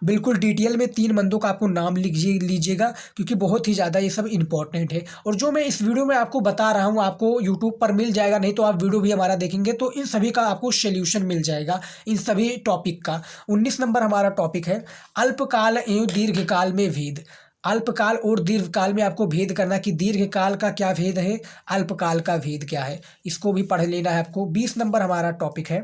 बिल्कुल डिटेल में 3 मंदों का आपको नाम लीजिएगा, क्योंकि बहुत ही ज़्यादा ये सब इंपॉर्टेंट है। और जो मैं इस वीडियो में आपको बता रहा हूँ आपको यूट्यूब पर मिल जाएगा, नहीं तो आप वीडियो भी हमारा देखेंगे तो इन सभी का आपको सोल्यूशन मिल जाएगा, इन सभी टॉपिक का। 19 नंबर हमारा टॉपिक है अल्पकाल एवं दीर्घकाल में भेद। अल्पकाल और दीर्घकाल में आपको भेद करना कि दीर्घकाल का क्या भेद है, अल्पकाल का भेद क्या है, इसको भी पढ़ लेना है आपको। 20 नंबर हमारा टॉपिक है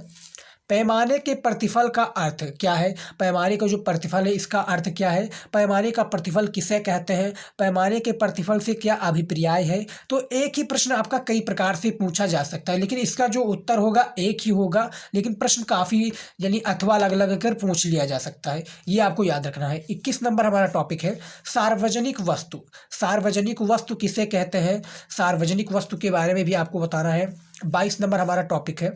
पैमाने के प्रतिफल का अर्थ क्या है। पैमाने का जो प्रतिफल है इसका अर्थ क्या है, पैमाने का प्रतिफल किसे कहते हैं, पैमाने के प्रतिफल से क्या अभिप्राय है। तो एक ही प्रश्न आपका कई प्रकार से पूछा जा सकता है, लेकिन इसका जो उत्तर होगा एक ही होगा, लेकिन प्रश्न काफ़ी यानी अथवा अलग अलग कर पूछ लिया जा सकता है, ये आपको याद रखना है। 21 नंबर हमारा टॉपिक है सार्वजनिक वस्तु। सार्वजनिक वस्तु किसे कहते हैं, सार्वजनिक वस्तु के बारे में भी आपको बताना है। 22 नंबर हमारा टॉपिक है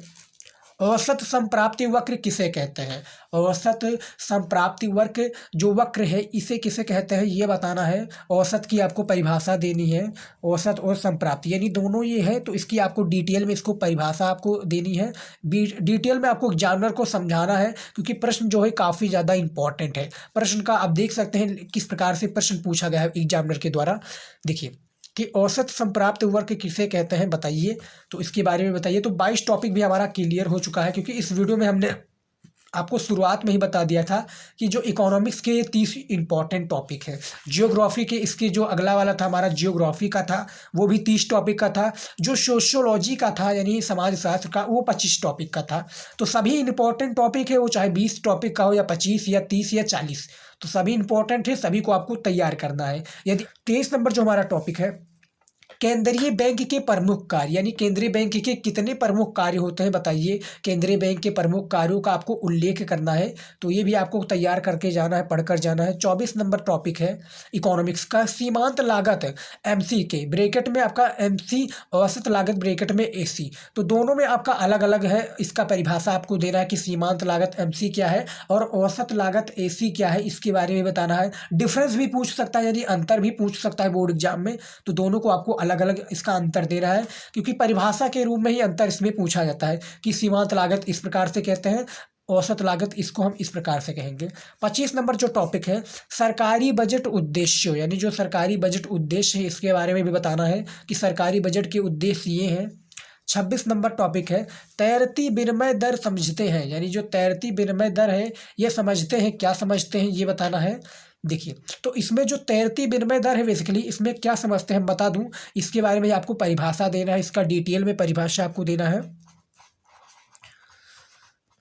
औसत संप्राप्ति वक्र किसे कहते हैं। औसत संप्राप्ति वक्र जो वक्र है इसे किसे कहते हैं ये बताना है। औसत की आपको परिभाषा देनी है, औसत और संप्राप्ति यानी दोनों ये है, तो इसकी आपको डिटेल में इसको परिभाषा आपको देनी है, डिटेल में आपको एग्जामिनर को समझाना है, क्योंकि प्रश्न जो है काफ़ी ज़्यादा इंपॉर्टेंट है। प्रश्न का आप देख सकते हैं किस प्रकार से प्रश्न पूछा गया है एग्जामिनर के द्वारा। देखिए कि औसत संप्राप्त वर्ग किसे कहते हैं बताइए, तो इसके बारे में बताइए। तो 22 टॉपिक भी हमारा क्लियर हो चुका है, क्योंकि इस वीडियो में हमने आपको शुरुआत में ही बता दिया था कि जो इकोनॉमिक्स के 30 इंपॉर्टेंट टॉपिक है। जियोग्राफी के इसके जो अगला वाला था हमारा जियोग्राफी का था, वो भी 30 टॉपिक का था। जो सोशियोलॉजी का था यानी समाजशास्त्र का, वो 25 टॉपिक का था। तो सभी इंपॉर्टेंट टॉपिक है, वो चाहे 20 टॉपिक का हो या 25 या 30 या 40, तो सभी इंपॉर्टेंट है, सभी को आपको तैयार करना है। यदि 23 नंबर जो हमारा टॉपिक है केंद्रीय बैंक के प्रमुख कार्य, यानी केंद्रीय बैंक के कितने प्रमुख कार्य होते हैं बताइए। केंद्रीय बैंक के प्रमुख कार्यों का आपको उल्लेख करना है, तो ये भी आपको तैयार करके जाना है, पढ़कर जाना है। 24 नंबर टॉपिक है इकोनॉमिक्स का सीमांत लागत एमसी के ब्रैकेट में आपका एमसी, औसत लागत ब्रैकेट में एसी, तो दोनों में आपका अलग अलग है। इसका परिभाषा आपको देना है कि सीमांत लागत एमसी क्या है और औसत लागत एसी क्या है, इसके बारे में बताना है। डिफरेंस भी पूछ सकता है, यानी अंतर भी पूछ सकता है बोर्ड एग्जाम में, तो दोनों को आपको अलग अलग इसका अंतर दे रहा है, क्योंकि परिभाषा के रूप में ही अंतर इसमें पूछा जाता है कि सीमांत लागत इस प्रकार से कहते हैं, औसत लागत इसको हम इस प्रकार से कहेंगे। 25 नंबर जो टॉपिक है सरकारी बजट उद्देश्य, यानी जो सरकारी बजट उद्देश्य है इसके बारे में भी बताना है कि सरकारी बजट के उद्देश्य ये हैं। 26 नंबर टॉपिक है तैरती विनिमय दर समझते हैं, यानी जो तैरती विनिमय दर है ये समझते हैं, क्या समझते हैं ये बताना है। देखिए तो इसमें जो तैरती विनिमय दर है बेसिकली इसमें क्या समझते हैं हम बता दूं, इसके बारे में आपको परिभाषा देना है, इसका डिटेल में परिभाषा आपको देना है।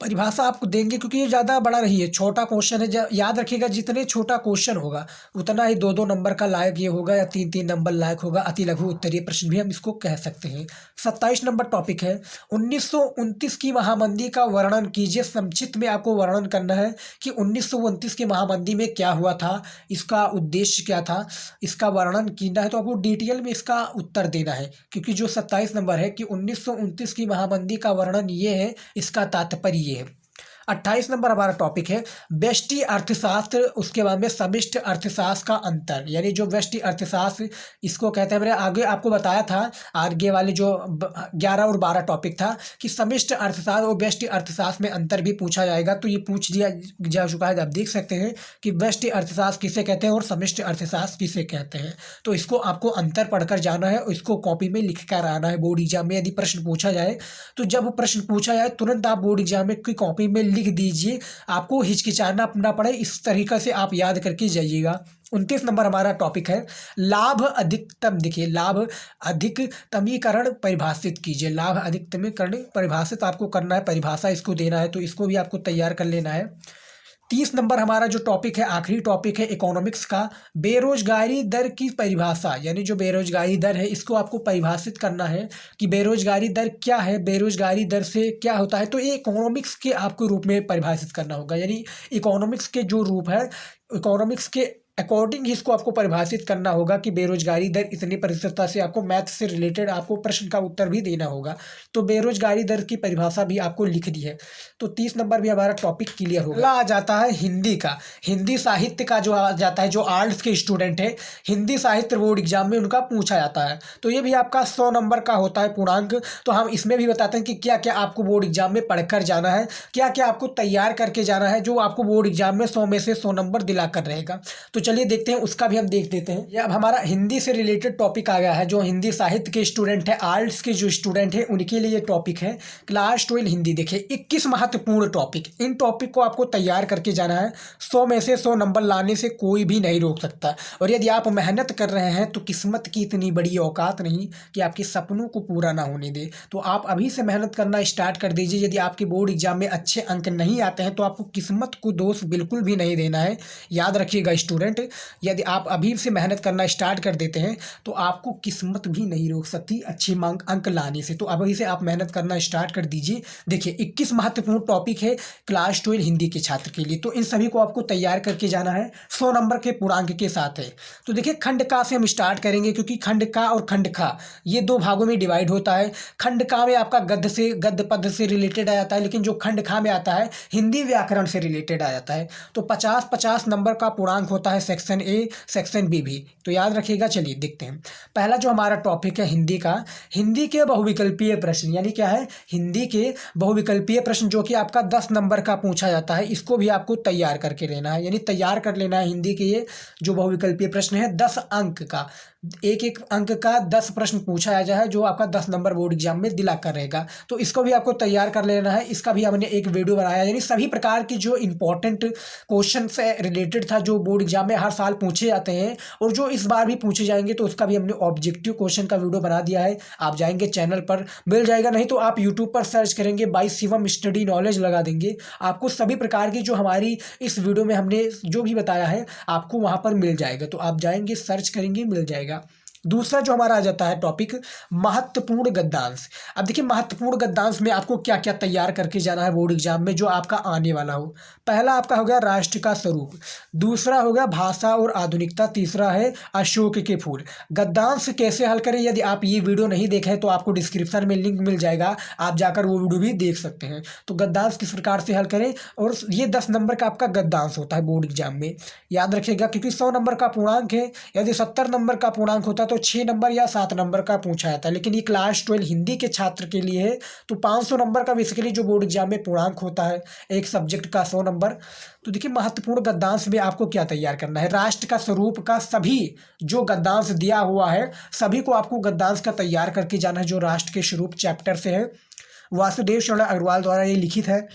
परिभाषा आपको देंगे क्योंकि ये ज़्यादा बड़ा नहीं है, छोटा क्वेश्चन है। याद रखिएगा जितने छोटा क्वेश्चन होगा उतना ही 2-2 नंबर का लायक ये होगा या 3-3 नंबर लायक होगा। अति लघु उत्तरीय प्रश्न भी हम इसको कह सकते हैं। 27 नंबर टॉपिक है 1929 की महामंदी का वर्णन कीजिए। संक्षिप्त में आपको वर्णन करना है कि 1929 की महामंदी में क्या हुआ था, इसका उद्देश्य क्या था, इसका वर्णन करना है। तो आपको डिटेल में इसका उत्तर देना है क्योंकि जो 27 नंबर है कि 1929 की महामंदी का वर्णन ये है, इसका तात्पर्य ये है। 28 नंबर हमारा टॉपिक है व्यष्टि अर्थशास्त्र, उसके बाद में समष्टि अर्थशास्त्र का अंतर, यानी जो व्यष्टि अर्थशास्त्र इसको कहते हैं। मैंने आगे आपको बताया था आगे वाले जो 11 और 12 टॉपिक था कि समष्टि अर्थशास्त्र और व्यष्टि अर्थशास्त्र में अंतर भी पूछा जाएगा, तो ये पूछ दिया जा चुका है। आप देख सकते हैं कि व्यष्टि अर्थशास्त्र किसे कहते हैं और समष्टि अर्थशास्त्र किसे कहते हैं। तो इसको आपको अंतर पढ़कर जाना है और इसको कॉपी में लिख कर आना है। बोर्ड एग्जाम में यदि प्रश्न पूछा जाए तो जब प्रश्न पूछा जाए तुरंत आप बोर्ड एग्जाम में की कॉपी में लिख दीजिए, आपको हिचकिचाना ना पड़े, इस तरीके से आप याद करके जाइएगा। 29 नंबर हमारा टॉपिक है लाभ अधिकतम। देखिए लाभ अधिकतमीकरण परिभाषित कीजिए। लाभ अधिकतमीकरण परिभाषित आपको करना है, परिभाषा इसको देना है, तो इसको भी आपको तैयार कर लेना है। 30 नंबर हमारा जो टॉपिक है आखिरी टॉपिक है इकोनॉमिक्स का बेरोजगारी दर की परिभाषा, यानी जो बेरोजगारी दर है इसको आपको परिभाषित करना है कि बेरोजगारी दर क्या है, बेरोजगारी दर से क्या होता है। तो ये इकोनॉमिक्स के आपको रूप में परिभाषित करना होगा, यानी इकोनॉमिक्स के जो रूप है इकोनॉमिक्स के अकॉर्डिंग इसको आपको परिभाषित करना होगा कि बेरोजगारी दर इतनी प्रतिशतता से। आपको मैथ से रिलेटेड आपको प्रश्न का उत्तर भी देना होगा, तो बेरोजगारी दर की परिभाषा भी आपको लिख दी है। तो 30 नंबर भी हमारा टॉपिक क्लियर होगा। अगला आ जाता है हिंदी का। हिंदी साहित्य का जो आ जाता है, जो आर्ट्स के स्टूडेंट है हिंदी साहित्य बोर्ड एग्जाम में उनका पूछा जाता है, तो ये भी आपका 100 नंबर का होता है पूर्णांक। तो हम इसमें भी बताते हैं कि क्या क्या आपको बोर्ड एग्जाम में पढ़कर जाना है, क्या क्या आपको तैयार करके जाना है, जो आपको बोर्ड एग्जाम में 100 में से 100 नंबर दिलाकर रहेगा। तो चलिए देखते हैं, उसका भी हम देख लेते हैं। ये अब हमारा हिंदी से रिलेटेड टॉपिक आ गया है। जो हिंदी साहित्य के स्टूडेंट है, आर्ट्स के जो स्टूडेंट है उनके लिए ये टॉपिक है क्लास 12 हिंदी। देखिए 21 महत्वपूर्ण टॉपिक, इन टॉपिक को आपको तैयार करके जाना है। 100 में से 100 नंबर लाने से कोई भी नहीं रोक सकता। और यदि आप मेहनत कर रहे हैं तो किस्मत की इतनी बड़ी औकात नहीं कि आपके सपनों को पूरा ना होने दे। तो आप अभी से मेहनत करना स्टार्ट कर दीजिए। यदि आपके बोर्ड एग्जाम में अच्छे अंक नहीं आते हैं तो आपको किस्मत को दोष बिल्कुल भी नहीं देना है। याद रखिएगा स्टूडेंट, यदि आप अभी से मेहनत करना स्टार्ट कर देते हैं तो आपको किस्मत भी नहीं रोक सकती अच्छे अंक लाने से। तो अभी से आप मेहनत करना स्टार्ट कर दीजिए। देखिए 21 महत्वपूर्ण टॉपिक है क्लास 12 हिंदी के छात्र के लिए, तो इन सभी को आपको तैयार करके जाना है। 100 नंबर के पूर्णांक के साथ है। तो देखिए खंड का से हम स्टार्ट करेंगे, क्योंकि खंड का और खंड खा ये 2 भागों में डिवाइड होता है। खंड का में आपका गद्य पद से रिलेटेड आ जाता है, लेकिन जो खंड खा में आता है हिंदी व्याकरण से रिलेटेड आ जाता है। तो 50-50 नंबर का पूर्णांक होता है सेक्शन ए सेक्शन बी भी, तो याद रखिएगा। चलिए देखते हैं, पहला जो हमारा टॉपिक है हिंदी का, हिंदी के बहुविकल्पीय प्रश्न, यानी क्या है हिंदी के बहुविकल्पीय प्रश्न, जो कि आपका 10 नंबर का पूछा जाता है। इसको भी आपको तैयार करके लेना है, यानी तैयार कर लेना है। हिंदी के ये जो बहुविकल्पीय प्रश्न है 10 अंक का, एक अंक का 10 प्रश्न पूछा जाए, जो आपका 10 नंबर बोर्ड एग्जाम में दिला कर रहेगा। तो इसको भी आपको तैयार कर लेना है। इसका भी हमने एक वीडियो बनाया, यानी सभी प्रकार की जो इंपॉर्टेंट क्वेश्चन से रिलेटेड था, जो बोर्ड एग्जाम में हर साल पूछे जाते हैं और जो इस बार भी पूछे जाएंगे, तो उसका भी हमने ऑब्जेक्टिव क्वेश्चन का वीडियो बना दिया है। आप जाएंगे चैनल पर मिल जाएगा, नहीं तो आप यूट्यूब पर सर्च करेंगे बाय शिवम स्टडी नॉलेज लगा देंगे, आपको सभी प्रकार की जो हमारी इस वीडियो में हमने जो भी बताया है आपको वहाँ पर मिल जाएगा। तो आप जाएंगे सर्च करेंगे मिल जाएगा। दूसरा जो हमारा आ जाता है टॉपिक महत्वपूर्ण गद्यांश। अब देखिए महत्वपूर्ण गद्यांश में आपको क्या क्या तैयार करके जाना है बोर्ड एग्जाम में, जो आपका आने वाला हो। पहला आपका हो गया राष्ट्र का स्वरूप, दूसरा हो गया भाषा और आधुनिकता, तीसरा है अशोक के फूल। गद्यांश कैसे हल करें, यदि आप ये वीडियो नहीं देखें तो आपको डिस्क्रिप्शन में लिंक मिल जाएगा, आप जाकर वो वीडियो भी देख सकते हैं। तो गद्यांश किस प्रकार से हल करें, और ये 10 नंबर का आपका गद्यांश होता है बोर्ड एग्जाम में, याद रखिएगा। क्योंकि 100 नंबर का पूर्णांक है, यदि 70 नंबर का पूर्णांक होता तो 6 नंबर या 7 नंबर का पूछा जाता है, लेकिन ये क्लास 12 हिंदी के छात्र के लिए है। तो 500 नंबर का बेसिकली जो बोर्ड एग्जाम में पूर्णांक होता है एक सब्जेक्ट का 100 नंबर। तो देखिए महत्वपूर्ण गद्यांश में आपको क्या तैयार करना है, राष्ट्र का स्वरूप का सभी जो गद्यांश दिया हुआ है सभी को आपको गद्यांश का तैयार करके जाना है, जो राष्ट्र के स्वरूप चैप्टर से है। वासुदेव शरण अग्रवाल द्वारा ये लिखित है।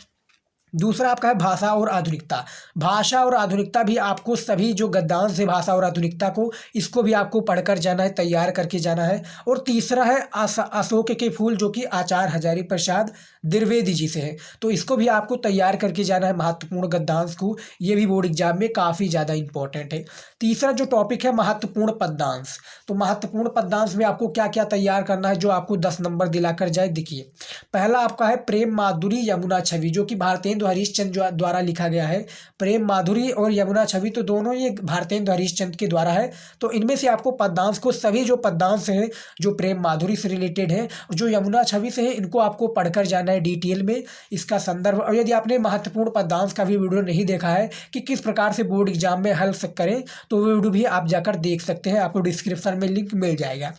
दूसरा आपका है भाषा और आधुनिकता। भाषा और आधुनिकता भी आपको सभी जो गद्यांश है भाषा और आधुनिकता को, इसको भी आपको पढ़कर जाना है, तैयार करके जाना है। और तीसरा है अशोक के फूल, जो कि आचार्य हजारी प्रसाद द्विवेदी जी से है, तो इसको भी आपको तैयार करके जाना है, महत्वपूर्ण गद्यांश को। ये भी बोर्ड एग्जाम में काफ़ी ज़्यादा इंपॉर्टेंट है। तीसरा जो टॉपिक है महत्वपूर्ण पद्यांश, तो महत्वपूर्ण पद्यांश में आपको क्या क्या तैयार करना है जो आपको 10 नंबर दिलाकर जाए। देखिए, पहला आपका है प्रेम माधुरी यमुना छवि, जो कि भारतेंदु हरीशचंद्र द्वारा लिखा गया है। प्रेम माधुरी और यमुना छवि तो दोनों ये भारतेंदु हरीशचंद्र के द्वारा है। तो इनमें से आपको पद्यांश को, सभी जो पद्यांश हैं जो प्रेम माधुरी से रिलेटेड है, जो यमुना छवि से है, इनको आपको पढ़कर जाना है डिटेल में, इसका संदर्भ। और यदि आपने महत्वपूर्ण पद्यांश का भी वीडियो नहीं देखा है कि किस प्रकार से बोर्ड एग्जाम में हल करें, तो वो वीडियो भी आप जाकर देख सकते हैं, आपको डिस्क्रिप्शन में लिंक मिल जाएगा।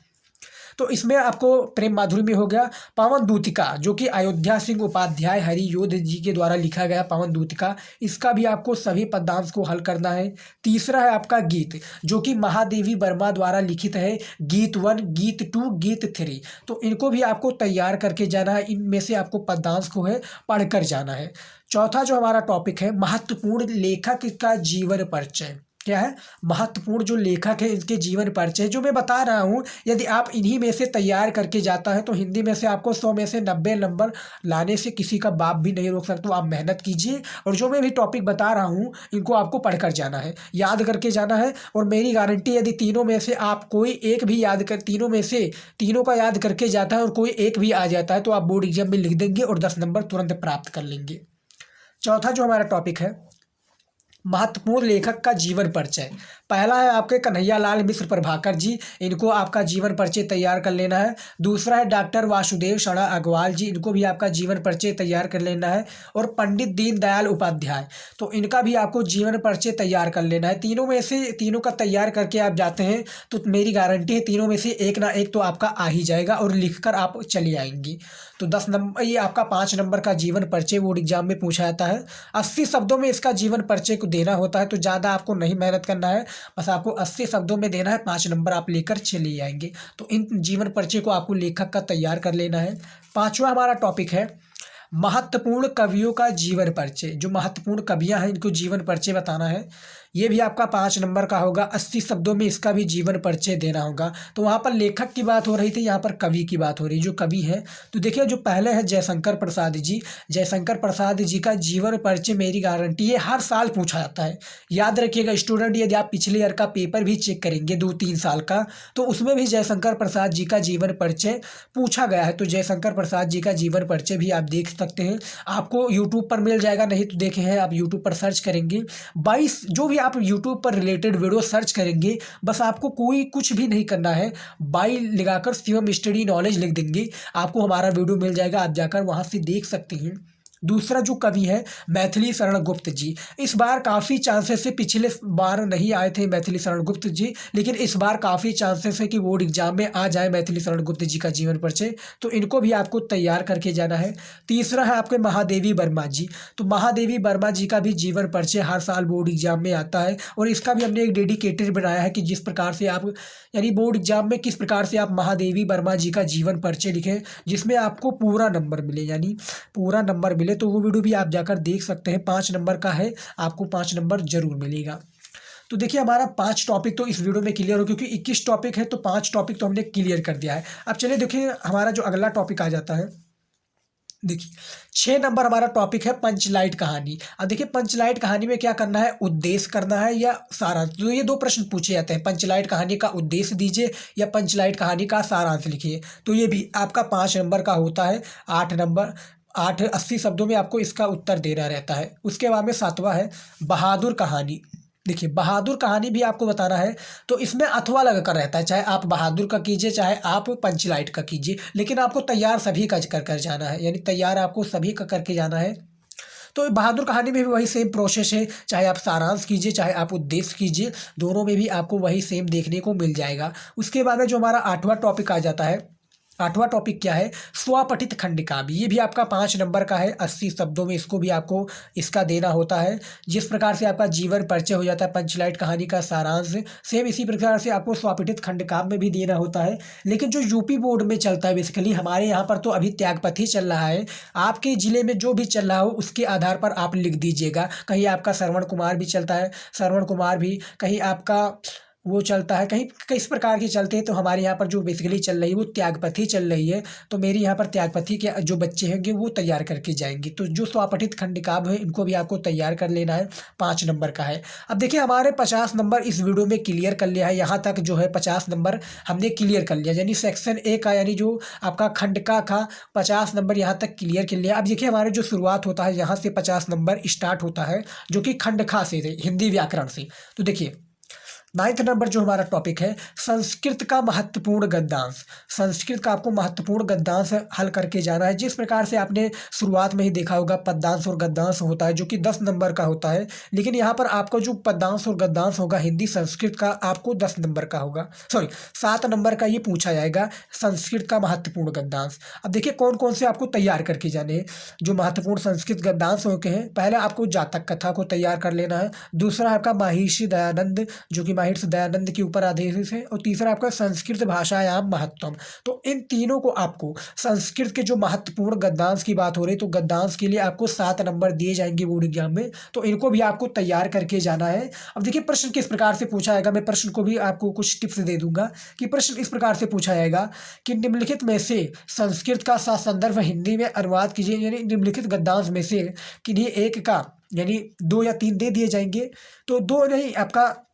तो इसमें आपको प्रेम माधुरी में हो गया पावन दूतिका, जो कि अयोध्या सिंह उपाध्याय हरियोध जी के द्वारा लिखा गया पावन दूतिका, इसका भी आपको सभी पद्यांश को हल करना है। तीसरा है आपका गीत, जो कि महादेवी वर्मा द्वारा लिखित है, गीत 1, गीत 2, गीत 3, तो इनको भी आपको तैयार करके जाना है। इनमें से आपको पद्यांश को है पढ़कर जाना है। चौथा जो हमारा टॉपिक है महत्वपूर्ण लेखक का जीवन परिचय, क्या है महत्वपूर्ण जो लेखक है इनके जीवन परिचय, जो मैं बता रहा हूँ, यदि आप इन्हीं में से तैयार करके जाता है तो हिंदी में से आपको 100 में से 90 नंबर लाने से किसी का बाप भी नहीं रोक सकता। तो आप मेहनत कीजिए, और जो मैं भी टॉपिक बता रहा हूँ इनको आपको पढ़कर जाना है, याद करके जाना है। और मेरी गारंटी, यदि तीनों में से आप कोई एक भी याद कर, तीनों में से तीनों का याद करके जाता है और कोई एक भी आ जाता है, तो आप बोर्ड एग्जाम में लिख देंगे और 10 नंबर तुरंत प्राप्त कर लेंगे। चौथा जो हमारा टॉपिक है महत्वपूर्ण लेखक का जीवन परिचय, पहला है आपके कन्हैयालाल मिश्र प्रभाकर जी, इनको आपका जीवन परिचय तैयार कर लेना है। दूसरा है डॉक्टर वासुदेव शरणा अग्रवाल जी, इनको भी आपका जीवन परिचय तैयार कर लेना है। और पंडित दीनदयाल उपाध्याय, तो इनका भी आपको जीवन परिचय तैयार कर लेना है। तीनों में से तीनों का तैयार करके आप जाते हैं तो मेरी गारंटी है तीनों में से एक ना एक तो आपका आ ही जाएगा, और लिखकर आप चली आएंगी। तो 10 नंबर, ये आपका 5 नंबर का जीवन परिचय बोर्ड एग्जाम में पूछा जाता है। 80 शब्दों में इसका जीवन परिचय को देना होता है, तो ज़्यादा आपको नहीं मेहनत करना है, बस आपको 80 शब्दों में देना है, 5 नंबर आप लेकर चले आएंगे। तो इन जीवन परिचय को आपको लेखक का तैयार कर लेना है। पांचवा हमारा टॉपिक है महत्वपूर्ण कवियों का जीवन परिचय, जो महत्वपूर्ण कवियां हैं इनको जीवन परिचय बताना है। ये भी आपका 5 नंबर का होगा, 80 शब्दों में इसका भी जीवन परिचय देना होगा। तो वहाँ पर लेखक की बात हो रही थी, यहाँ पर कवि की बात हो रही है, जो कवि है। तो देखिए, जो पहले है जयशंकर प्रसाद जी, जयशंकर प्रसाद जी का जीवन परिचय मेरी गारंटी है हर साल पूछा जाता है। याद रखिएगा स्टूडेंट, यदि आप पिछले ईयर का पेपर भी चेक करेंगे 2-3 साल का, तो उसमें भी जयशंकर प्रसाद जी का जीवन परिचय पूछा गया है। तो जयशंकर प्रसाद जी का जीवन परिचय भी आप देख सकते हैं, आपको यूट्यूब पर मिल जाएगा, नहीं तो देखे हैं आप यूट्यूब पर सर्च करेंगे 22, जो भी आप यूट्यूब पर रिलेटेड वीडियो सर्च करेंगे, बस आपको कोई कुछ भी नहीं करना है, बाई लगाकर शिवम स्टडी नॉलेज लिख देंगे, आपको हमारा वीडियो मिल जाएगा, आप जाकर वहां से देख सकते हैं। दूसरा जो कवि है मैथिली शरण गुप्त जी, इस बार काफ़ी चांसेस है, पिछले बार नहीं आए थे मैथिली शरण गुप्त जी, लेकिन इस बार काफ़ी चांसेस है कि बोर्ड एग्जाम में आ जाए मैथिली शरण गुप्त जी का जीवन परिचय, तो इनको भी आपको तैयार करके जाना है। तीसरा है आपके महादेवी वर्मा जी, तो महादेवी वर्मा जी का भी जीवन परिचय हर साल बोर्ड एग्जाम में आता है, और इसका भी हमने एक डेडिकेटेड बनाया है कि जिस प्रकार से आप, यानी बोर्ड एग्जाम में किस प्रकार से आप महादेवी वर्मा जी का जीवन परिचय लिखें जिसमें आपको पूरा नंबर मिले, यानी पूरा नंबर मिले, तो वो वीडियो भी आप जाकर देख सकते हैं। 5 नंबर का है, आपको 5 नंबर जरूर मिलेगा। तो देखिए, हमारा 5 टॉपिक तो इस वीडियो में क्लियर हो, क्योंकि 21 टॉपिक है तो 5 टॉपिक तो हमने क्लियर कर दिया है। अब चलिए देखिए, हमारा जो अगला टॉपिक आ जाता है, देखिए 6 नंबर हमारा टॉपिक है पंचलाइट कहानी। अब देखिए, पंचलाइट कहानी में क्या करना है, उद्देश्य करना है या सारांश। तो ये 2 प्रश्न पूछे जाते हैं, पंचलाइट कहानी का उद्देश्य दीजिए या पंचलाइट कहानी का सारांश लिखिए। तो ये भी आपका 5 नंबर का होता है। 8 नंबर, 80 शब्दों में आपको इसका उत्तर देना रहता है। उसके बाद में 7वां है बहादुर कहानी। देखिए, बहादुर कहानी भी आपको बताना है, तो इसमें अथवा लगा कर रहता है, चाहे आप बहादुर का कीजिए चाहे आप पंचलाइट का कीजिए, लेकिन आपको तैयार सभी का कर जाना है, यानी तैयार आपको सभी का करके जाना है। तो बहादुर कहानी में भी वही सेम प्रोसेस है, चाहे आप सारांश कीजिए चाहे आप उद्देश्य कीजिए, दोनों में भी आपको वही सेम देखने को मिल जाएगा। उसके बाद में जो हमारा 8वां टॉपिक आ जाता है 8वां टॉपिक क्या है, स्वपठित खंड काव्य। ये भी आपका 5 नंबर का है, 80 शब्दों में इसको भी आपको इसका देना होता है। जिस प्रकार से आपका जीवन परिचय हो जाता है, पंचलाइट कहानी का सारांश, सेम इसी प्रकार से आपको स्वपठित खंड काव्य में भी देना होता है। लेकिन जो यूपी बोर्ड में चलता है बेसिकली, हमारे यहाँ पर तो अभी त्यागपथ ही चल रहा है, आपके ज़िले में जो भी चल रहा हो उसके आधार पर आप लिख दीजिएगा। कहीं आपका श्रवण कुमार भी चलता है, श्रवण कुमार भी, कहीं आपका वो चलता है, कहीं किस प्रकार के चलते हैं। तो हमारे यहाँ पर जो बेसिकली चल रही है वो त्यागपथी चल रही है। तो मेरी यहाँ पर त्यागपथी के जो बच्चे होंगे वो तैयार करके जाएंगे। तो जो स्वपठित खंड काव्य है इनको भी आपको तैयार कर लेना है, 5 नंबर का है। अब देखिए हमारे 50 नंबर इस वीडियो में क्लियर कर लिया है। यहाँ तक जो है 50 नंबर हमने क्लियर कर लिया, यानी सेक्शन ए का, यानी जो आपका खंड का 50 नंबर यहाँ तक क्लियर कर लिया। अब देखिए हमारे जो शुरुआत होता है यहाँ से 50 नंबर स्टार्ट होता है, जो कि खंड खा से हिंदी व्याकरण से। तो देखिए 9th नंबर जो हमारा टॉपिक है, संस्कृत का महत्वपूर्ण गद्यांश। संस्कृत का आपको महत्वपूर्ण गद्यांश हल करके जाना है। जिस प्रकार से आपने शुरुआत में ही देखा होगा पद्यांश और गद्यांश होता है, जो कि 10 नंबर का होता है। लेकिन यहाँ पर आपको जो पद्यांश और गद्यांश होगा हिंदी संस्कृत का, आपको 10 नंबर का होगा, सॉरी 7 नंबर का ये पूछा जाएगा, संस्कृत का महत्वपूर्ण गद्यांश। अब देखिए कौन कौन से आपको तैयार करके जाने हैं जो महत्वपूर्ण संस्कृत गद्यांश होते हैं। पहले आपको जातक कथा को तैयार कर लेना है, दूसरा आपका महर्षि दयानंद, जो कि महर्षि दयानंद के ऊपर आधारित है, और तीसरा आपका संस्कृत भाषायाम महत्वम। तो इन तीनों को आपको, संस्कृत के जो महत्वपूर्ण गद्यांश की बात हो रही है, तो गद्यांश के लिए आपको 7 नंबर दिए जाएंगे बोर्ड एग्जाम में, तो इनको भी आपको तैयार करके जाना है। अब देखिए प्रश्न किस प्रकार से पूछा जाएगा, मैं प्रश्न को भी आपको कुछ टिप्स दे दूंगा कि प्रश्न इस प्रकार से पूछा जाएगा कि निम्नलिखित में से संस्कृत का संदर्भ हिंदी में अनुवाद कीजिए, यानी निम्नलिखित गद्यांश में से किन्हीं एक का, यानी 2 या 3 दे दिए जाएंगे, तो 2 नहीं आपका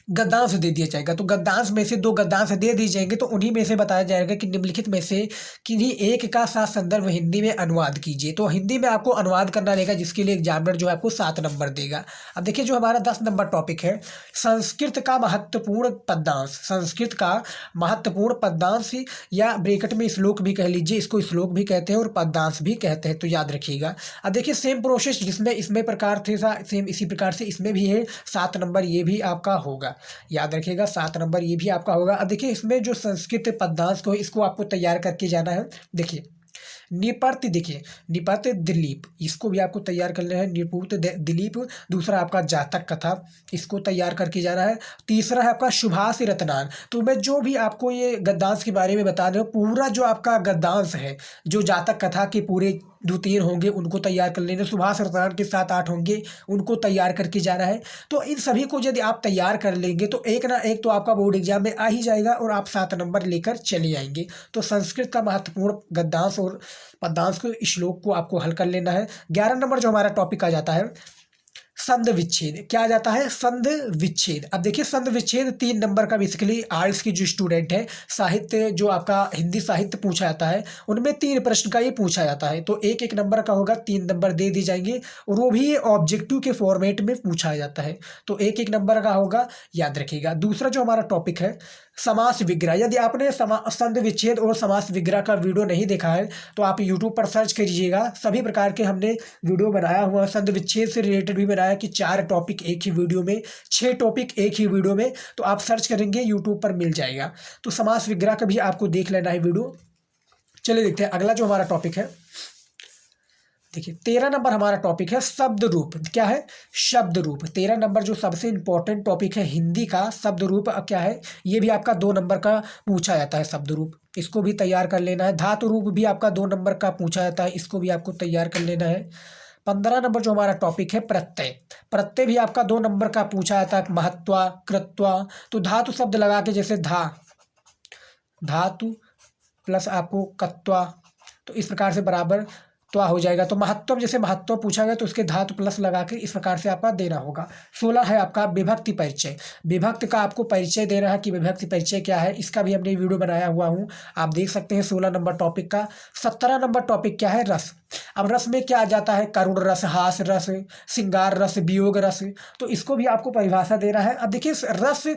गद्यांश दे दिया जाएगा। तो गद्यांश में से 2 गद्यांश दे दिए जाएंगे, तो उन्हीं में से बताया जाएगा कि निम्नलिखित में से किन्हीं एक का संदर्भ हिंदी में अनुवाद कीजिए। तो हिंदी में आपको अनुवाद करना रहेगा, जिसके लिए एग्जामिनर जो है आपको 7 नंबर देगा। अब देखिए जो हमारा 10 नंबर टॉपिक है, संस्कृत का महत्वपूर्ण पद्यांश। संस्कृत का महत्वपूर्ण पद्यांश, या ब्रैकेट में श्लोक भी कह लीजिए, इसको श्लोक भी कहते हैं और पद्यांश भी कहते हैं, तो याद रखिएगा। अब देखिए सेम प्रोसेस जिसमें इसमें प्रकार थे, सेम इसी प्रकार से इसमें भी है, 7 नंबर ये भी आपका होगा, याद रखिएगा 7 नंबर ये भी आपका होगा। अब देखिए इसमें जो संस्कृत पद्यांश को, इसको आपको तैयार करके जाना है। देखिए निपत, देखिए निपत दिलीप, इसको भी आपको तैयार करना है, निपुत दिलीप। दूसरा आपका जातक कथा, इसको तैयार करके जाना है। तीसरा है आपका सुभाष रत्नान। तो मैं जो भी आपको ये गद्यांश के बारे में बता रहा हूँ, पूरा जो आपका गद्यांश है, जो जातक कथा के पूरे 2-3 होंगे उनको तैयार कर लेना, सुभाष रत्नान के 7-8 होंगे उनको तैयार करके जाना है। तो इन सभी को यदि आप तैयार कर लेंगे तो एक ना एक तो आपका बोर्ड एग्जाम में आ ही जाएगा, और आप 7 नंबर लेकर चले आएंगे। तो संस्कृत का महत्वपूर्ण गद्यांश और पद्यांश को, श्लोक को आपको हल कर लेना है। 11 नंबर जो हमारा टॉपिक आ जाता है, संध विच्छेद। क्या आ जाता है, संध विच्छेद। अब देखिए संध विच्छेद 3 नंबर का, बेसिकली आर्ट्स की जो स्टूडेंट है, साहित्य जो आपका हिंदी साहित्य पूछा जाता है, उनमें 3 प्रश्न का ये पूछा जाता है। तो 1-1 नंबर का होगा, 3 नंबर दे दी जाएंगे, और वो भी ऑब्जेक्टिव के फॉर्मेट में पूछा जाता है। तो 1-1 नंबर का होगा, याद रखिएगा। दूसरा जो हमारा टॉपिक है, समास विग्रह। यदि आपने संध विच्छेद और समास विग्रह का वीडियो नहीं देखा है तो आप यूट्यूब पर सर्च करिएगा, सभी प्रकार के हमने वीडियो बनाया हुआ, संध विच्छेद से रिलेटेड भी बनाया कि 4 टॉपिक एक ही वीडियो में, 6 टॉपिक एक ही वीडियो में, तो आप सर्च करेंगे यूट्यूब पर मिल जाएगा। तो समास विग्रह का भी आपको देख लेना है वीडियो। चलिए देखते हैं अगला जो हमारा टॉपिक है। देखिए 13 नंबर हमारा टॉपिक है शब्द रूप। क्या है, शब्द रूप। 13 नंबर जो सबसे इंपॉर्टेंट टॉपिक है हिंदी का, शब्द रूप क्या है, ये भी आपका 2 नंबर का पूछा जाता है, शब्द रूप, इसको भी तैयार कर लेना है। धातु रूप भी आपका 2 नंबर का पूछा जाता है, इसको भी आपको तैयार कर लेना है। 15 नंबर जो हमारा टॉपिक है प्रत्यय। प्रत्यय भी आपका 2 नंबर का पूछा जाता है, महत्वा, कृत्वा। तो धातु शब्द लगा के, जैसे धातु प्लस आपको कत्वा, तो इस प्रकार से बराबर त्वा हो जाएगा। तो महत्व, जैसे महत्व पूछा गया तो उसके धातु प्लस लगा के इस प्रकार से आपका देना होगा। 16 है आपका विभक्ति परिचय। विभक्ति का आपको परिचय देना है कि विभक्ति परिचय क्या है, इसका भी हमने वीडियो बनाया हुआ हूँ, आप देख सकते हैं 16 नंबर टॉपिक का। 17 नंबर टॉपिक क्या है, रस। अब रस में क्या आ जाता है, करुण रस, हास रस, श्रृंगार रस, वियोग रस। तो इसको भी आपको परिभाषा देना है। अब देखिए रस,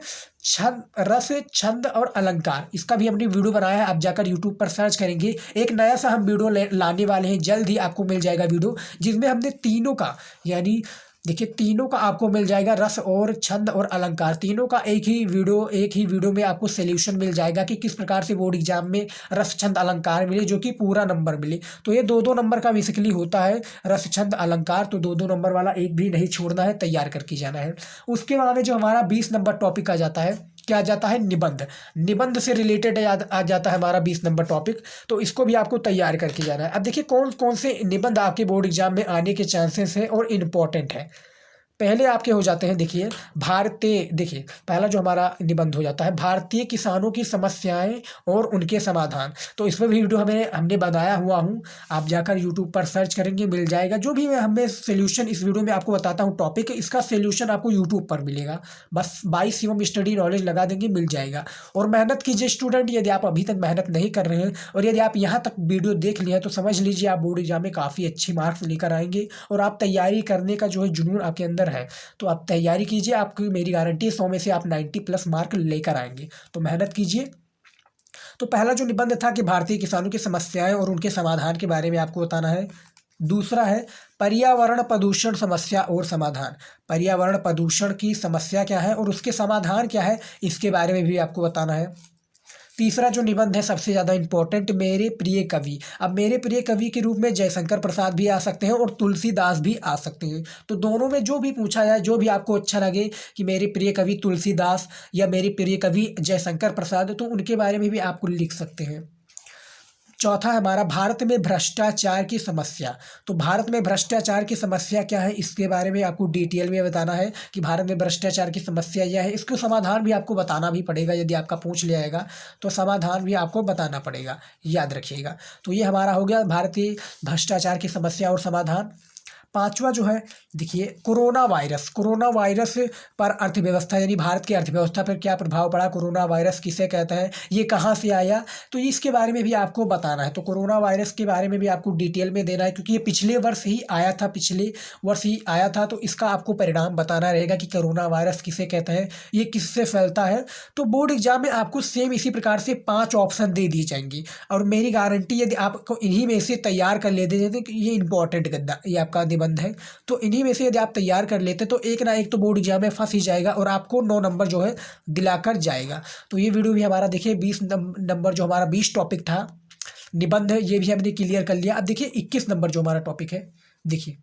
छंद और अलंकार, इसका भी हमने वीडियो बनाया है, आप जाकर यूट्यूब पर सर्च करेंगे। एक नया सा हम वीडियो लाने वाले हैं, जल्द ही आपको मिल जाएगा वीडियो, जिसमें हमने तीनों का, यानी देखिए तीनों का आपको मिल जाएगा, रस और छंद और अलंकार, तीनों का एक ही वीडियो में आपको सॉल्यूशन मिल जाएगा कि किस प्रकार से बोर्ड एग्जाम में रस छंद अलंकार मिले, जो कि पूरा नंबर मिले। तो ये 2-2 नंबर का बेसिकली होता है रस छंद अलंकार, तो 2-2 नंबर वाला एक भी नहीं छोड़ना है, तैयार करके जाना है। उसके बाद में जो हमारा 20 नंबर टॉपिक आ जाता है, क्या आ जाता है, निबंध। निबंध से रिलेटेड आ जाता है हमारा 20 नंबर टॉपिक, तो इसको भी आपको तैयार करके जाना है। अब देखिए कौन कौन से निबंध आपके बोर्ड एग्जाम में आने के चांसेस हैं और इम्पोर्टेंट है। पहले आपके हो जाते हैं, देखिए देखिए पहला जो हमारा निबंध हो जाता है भारतीय किसानों की समस्याएं और उनके समाधान। तो इसमें भी वीडियो हमने बनाया हुआ हूँ, आप जाकर यूट्यूब पर सर्च करेंगे मिल जाएगा। जो भी मैं हमें सोल्यूशन इस वीडियो में आपको बताता हूँ टॉपिक, इसका सोल्यूशन आपको यूट्यूब पर मिलेगा, बस 22 शिवम स्टडी नॉलेज लगा देंगे मिल जाएगा। और मेहनत कीजिए स्टूडेंट, यदि आप अभी तक मेहनत नहीं कर रहे हैं और यदि आप यहाँ तक वीडियो देख लिए हैं तो समझ लीजिए आप बोर्ड एग्जाम में काफ़ी अच्छी मार्क्स लेकर आएंगे और आप तैयारी करने का जो है जुनून आपके अंदर है, तो आप तैयारी कीजिए, आपकी मेरी गारंटी है 100 में से आप 90+ मार्क लेकर आएंगे। तो मेहनत कीजिए। तो पहला जो निबंध था कि भारतीय किसानों की समस्याएं और उनके समाधान के बारे में आपको बताना है। दूसरा है पर्यावरण प्रदूषण समस्या और समाधान। पर्यावरण प्रदूषण की समस्या क्या है और उसके समाधान क्या है, इसके बारे में भी आपको बताना है। तीसरा जो निबंध है सबसे ज़्यादा इम्पोर्टेंट, मेरे प्रिय कवि। अब मेरे प्रिय कवि के रूप में जयशंकर प्रसाद भी आ सकते हैं और तुलसीदास भी आ सकते हैं। तो दोनों में जो भी पूछा जाए, जो भी आपको अच्छा लगे कि मेरे प्रिय कवि तुलसीदास या मेरे प्रिय कवि जयशंकर प्रसाद, तो उनके बारे में भी आपको लिख सकते हैं। चौथा है हमारा भारत में भ्रष्टाचार की समस्या। तो भारत में भ्रष्टाचार की समस्या क्या है, इसके बारे में आपको डिटेल में बताना है कि भारत में भ्रष्टाचार की समस्या यह है। इसको समाधान भी आपको बताना भी पड़ेगा, यदि आपका पूछ लिया जाएगा तो समाधान भी आपको बताना पड़ेगा, याद रखिएगा। तो ये हमारा हो गया भारतीय भ्रष्टाचार की समस्या और समाधान। पांचवा जो है देखिए कोरोना वायरस पर अर्थव्यवस्था, यानी भारत की अर्थव्यवस्था पर क्या प्रभाव पड़ा, कोरोना वायरस किसे कहते हैं, ये कहाँ से आया, तो इसके बारे में भी आपको बताना है। तो कोरोना वायरस के बारे में भी आपको डिटेल में देना है, क्योंकि ये पिछले वर्ष ही आया था, तो इसका आपको परिणाम बताना रहेगा कि कोरोना वायरस किसे कहते हैं, ये किससे फैलता है। तो बोर्ड एग्जाम में आपको सेम इसी प्रकार से 5 ऑप्शन दे दिए जाएंगे और मेरी गारंटी यदि आपको इन्हीं में से तैयार कर लेते हैं तो ये इंपॉर्टेंट गद्दा ये आपका निबंध है, तो इन्हीं में से यदि आप तैयार कर लेते तो एक ना एक तो बोर्ड एग्जाम में फंस ही जाएगा और आपको 9 नंबर जो है दिलाकर जाएगा। तो ये वीडियो भी हमारा देखिए 20 नंबर जो हमारा 20 टॉपिक था निबंध है, ये भी हमने क्लियर कर लिया। अब देखिए 21 नंबर जो हमारा टॉपिक है, देखिए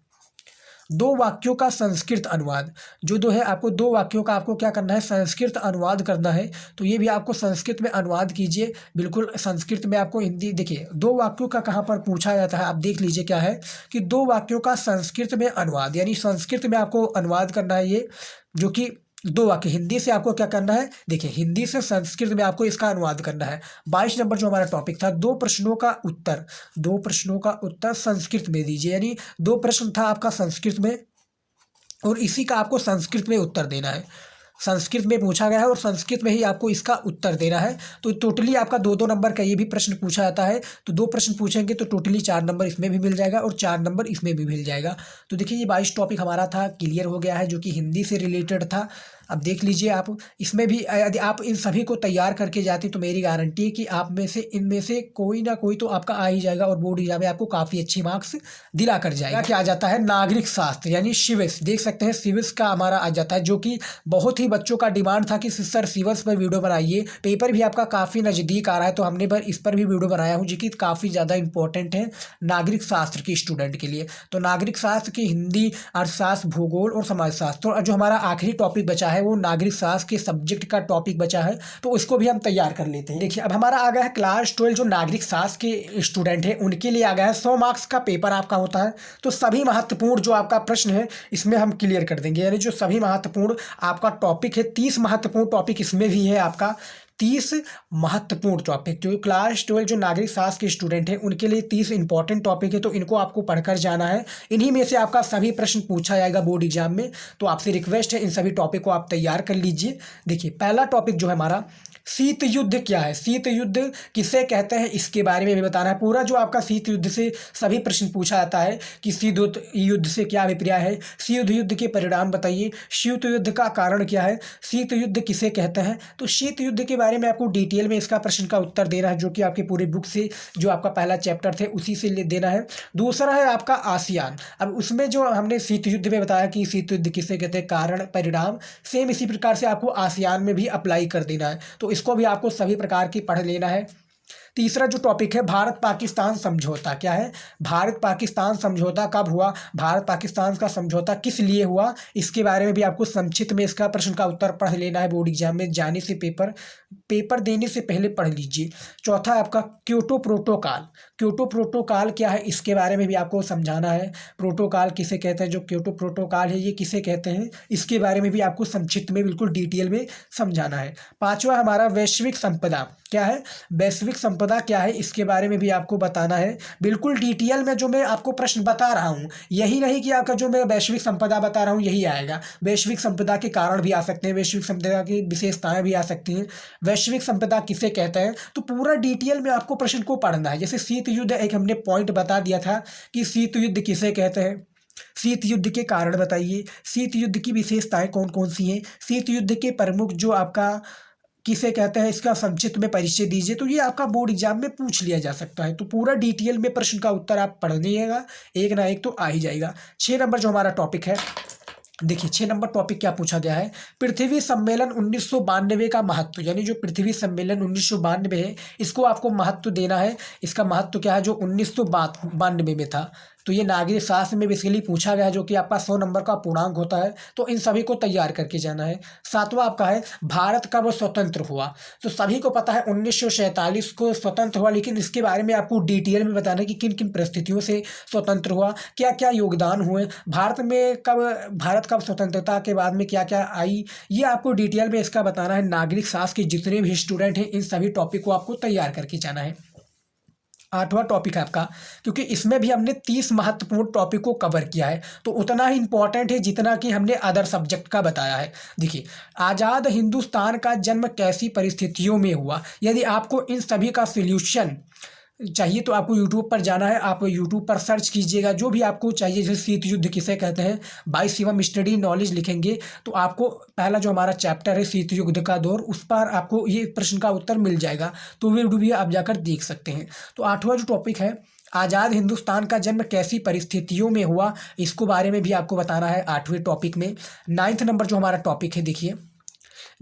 2 वाक्यों का संस्कृत अनुवाद। जो दो है आपको 2 वाक्यों का आपको क्या करना है, संस्कृत अनुवाद करना है। तो ये भी आपको संस्कृत में अनुवाद कीजिए, बिल्कुल संस्कृत में आपको हिंदी। देखिए 2 वाक्यों का कहाँ पर पूछा जाता है, आप देख लीजिए क्या है कि 2 वाक्यों का संस्कृत में अनुवाद, यानी संस्कृत में आपको अनुवाद करना है ये, जो कि 2 वाक्य हिंदी से आपको क्या करना है, देखिए हिंदी से संस्कृत में आपको इसका अनुवाद करना है। 22 नंबर जो हमारा टॉपिक था 2 प्रश्नों का उत्तर संस्कृत में दीजिए, यानी 2 प्रश्न था आपका संस्कृत में और इसी का आपको संस्कृत में उत्तर देना है। संस्कृत में पूछा गया है और संस्कृत में ही आपको इसका उत्तर देना है। तो टोटली आपका 2-2 नंबर का ये भी प्रश्न पूछा जाता है, तो 2 प्रश्न पूछेंगे तो टोटली 4 नंबर इसमें भी मिल जाएगा और 4 नंबर इसमें भी मिल जाएगा। तो देखिए ये 22 टॉपिक हमारा था, क्लियर हो गया है, जो कि हिंदी से रिलेटेड था। अब देख लीजिए आप इसमें भी यदि आप इन सभी को तैयार करके जाते तो मेरी गारंटी है कि आप में से इनमें से कोई ना कोई तो आपका आ ही जाएगा और बोर्ड एग्जाम में आपको काफ़ी अच्छी मार्क्स दिला कर जाएगा। क्या आ जाता है, नागरिक शास्त्र यानी सिविक्स, देख सकते हैं सिविक्स का हमारा आ जाता है, जो कि बहुत ही बच्चों का डिमांड था कि सर सिविक्स पर वीडियो बनाइए, पेपर भी आपका काफ़ी नज़दीक आ रहा है, तो हमने इस पर भी वीडियो बनाया हूँ, जो कि काफ़ी ज़्यादा इंपॉर्टेंट है नागरिक शास्त्र की स्टूडेंट के लिए। तो नागरिक शास्त्र की हिंदी, अर्थशास्त्र, भूगोल और समाजशास्त्र, और जो हमारा आखिरी टॉपिक बचा है वो नागरिक शास्त्र के सब्जेक्ट का टॉपिक बचा है, तो उसको भी हम तैयार कर लेते हैं। देखिए अब हमारा आ गया है क्लास 12 जो नागरिक शास्त्र के स्टूडेंट है उनके लिए आ गया है 100 मार्क्स का पेपर आपका होता है। तो सभी महत्वपूर्ण जो आपका प्रश्न है इसमें हम क्लियर कर देंगे, यानी जो सभी महत्वपूर्ण आपका टॉपिक है, 30 महत्वपूर्ण टॉपिक इसमें भी है आपका, 30 महत्वपूर्ण टॉपिक। जो क्लास 12 जो नागरिक शास्त्र के स्टूडेंट हैं उनके लिए 30 इंपॉर्टेंट टॉपिक है, तो इनको आपको पढ़कर जाना है। इन्हीं में से आपका सभी प्रश्न पूछा जाएगा बोर्ड एग्जाम में, तो आपसे रिक्वेस्ट है इन सभी टॉपिक को आप तैयार कर लीजिए। देखिए पहला टॉपिक जो है हमारा शीत युद्ध क्या है, शीत युद्ध किसे कहते हैं, इसके बारे में भी बताना है। पूरा जो आपका शीत युद्ध से सभी प्रश्न पूछा जाता है कि शीत युद्ध से क्या अभिप्राय है, शीत युद्ध के परिणाम बताइए, शीत युद्ध का कारण क्या है, शीत युद्ध किसे कहते हैं। तो शीत युद्ध के बारे बारे में आपको डिटेल में इसका प्रश्न का उत्तर देना है, जो कि आपके पूरे बुक से जो आपका पहला चैप्टर थे उसी से देना है। दूसरा है आपका आसियान। अब उसमें जो हमने शीत युद्ध में बताया कि शीत युद्ध किसे कहते हैं, कारण परिणाम, सेम इसी प्रकार से आपको आसियान में भी अप्लाई कर देना है। तो इसको भी आपको सभी प्रकार की पढ़ लेना है। तीसरा जो टॉपिक है भारत पाकिस्तान समझौता, क्या है, भारत पाकिस्तान समझौता कब हुआ, भारत पाकिस्तान का समझौता किस लिए हुआ, इसके बारे में भी आपको संक्षिप्त में इसका प्रश्न का उत्तर पढ़ लेना है। बोर्ड एग्जाम में जाने से पेपर देने से पहले पढ़ लीजिए। चौथा है आपका क्योटो प्रोटोकॉल। क्योटो प्रोटोकॉल क्या है, इसके बारे में भी आपको समझाना है। प्रोटोकॉल किसे कहते हैं, जो क्योटो प्रोटोकॉल है ये किसे कहते हैं, इसके बारे में भी आपको संक्षिप्त में बिल्कुल डिटेल में समझाना है। पांचवा हमारा वैश्विक संपदा, क्या है, वैश्विक संपदा क्या है, इसके बारे में भी आपको बताना है बिल्कुल डिटेल में। जो मैं आपको प्रश्न बता रहा हूँ यही नहीं कि आपका जो मैं वैश्विक संपदा बता रहा हूँ यही आएगा, वैश्विक संपदा के कारण भी आ सकते हैं, वैश्विक संपदा की विशेषताएं भी आ सकती हैं, वैश्विक संपदा किसे कहते हैं, तो पूरा डिटेल में आपको प्रश्न को पढ़ना है। जैसे शीत युद्ध एक हमने पॉइंट बता दिया था कि शीत युद्ध किसे कहते हैं, शीत युद्ध के कारण बताइए, शीत युद्ध की विशेषताएं कौन कौन सी हैं, शीत युद्ध के प्रमुख जो आपका किसे कहते हैं इसका संक्षिप्त में परिचय दीजिए। तो ये आपका बोर्ड एग्जाम में पूछ लिया जा सकता है। तो पूरा डिटेल में प्रश्न का उत्तर आप पढ़ लीजिएगा, एक ना एक तो आ ही जाएगा। 6 नंबर जो हमारा टॉपिक है, देखिए 6 नंबर टॉपिक क्या पूछा गया है, पृथ्वी सम्मेलन 1992 का महत्व, यानी जो पृथ्वी सम्मेलन 1992 है इसको आपको महत्व देना है। इसका महत्व क्या है, जो 1992 में था, तो ये नागरिक शास्त्र में बेसिकली पूछा गया है, जो कि आपका 100 नंबर का पूर्णांक होता है। तो इन सभी को तैयार करके जाना है। 7वां आपका है भारत कब स्वतंत्र हुआ। तो सभी को पता है 1947 को स्वतंत्र हुआ, लेकिन इसके बारे में आपको डिटेल में बताना है कि किन किन परिस्थितियों से स्वतंत्र हुआ, क्या क्या योगदान हुए, भारत कब स्वतंत्रता के बाद में क्या क्या आई, ये आपको डिटेल में इसका बताना है। नागरिक शास्त्र के जितने भी स्टूडेंट हैं इन सभी टॉपिक को आपको तैयार करके जाना है। 8वां टॉपिक है आपका, क्योंकि इसमें भी हमने 30 महत्वपूर्ण टॉपिक को कवर किया है, तो उतना ही इंपॉर्टेंट है जितना कि हमने अदर सब्जेक्ट का बताया है। देखिए, आज़ाद हिंदुस्तान का जन्म कैसी परिस्थितियों में हुआ। यदि आपको इन सभी का सॉल्यूशन चाहिए तो आपको यूट्यूब पर जाना है, आप यूट्यूब पर सर्च कीजिएगा जो भी आपको चाहिए। जैसे शीत युद्ध किसे कहते हैं, बाय शिवम स्टडी नॉलेज लिखेंगे तो आपको पहला जो हमारा चैप्टर है शीत युद्ध का दौर, उस पर आपको ये प्रश्न का उत्तर मिल जाएगा, तो वीडियो भी आप जाकर देख सकते हैं। तो 8वां जो टॉपिक है, आज़ाद हिंदुस्तान का जन्म कैसी परिस्थितियों में हुआ, इसको बारे में भी आपको बताना है 8वें टॉपिक में। 9th नंबर जो हमारा टॉपिक है, देखिए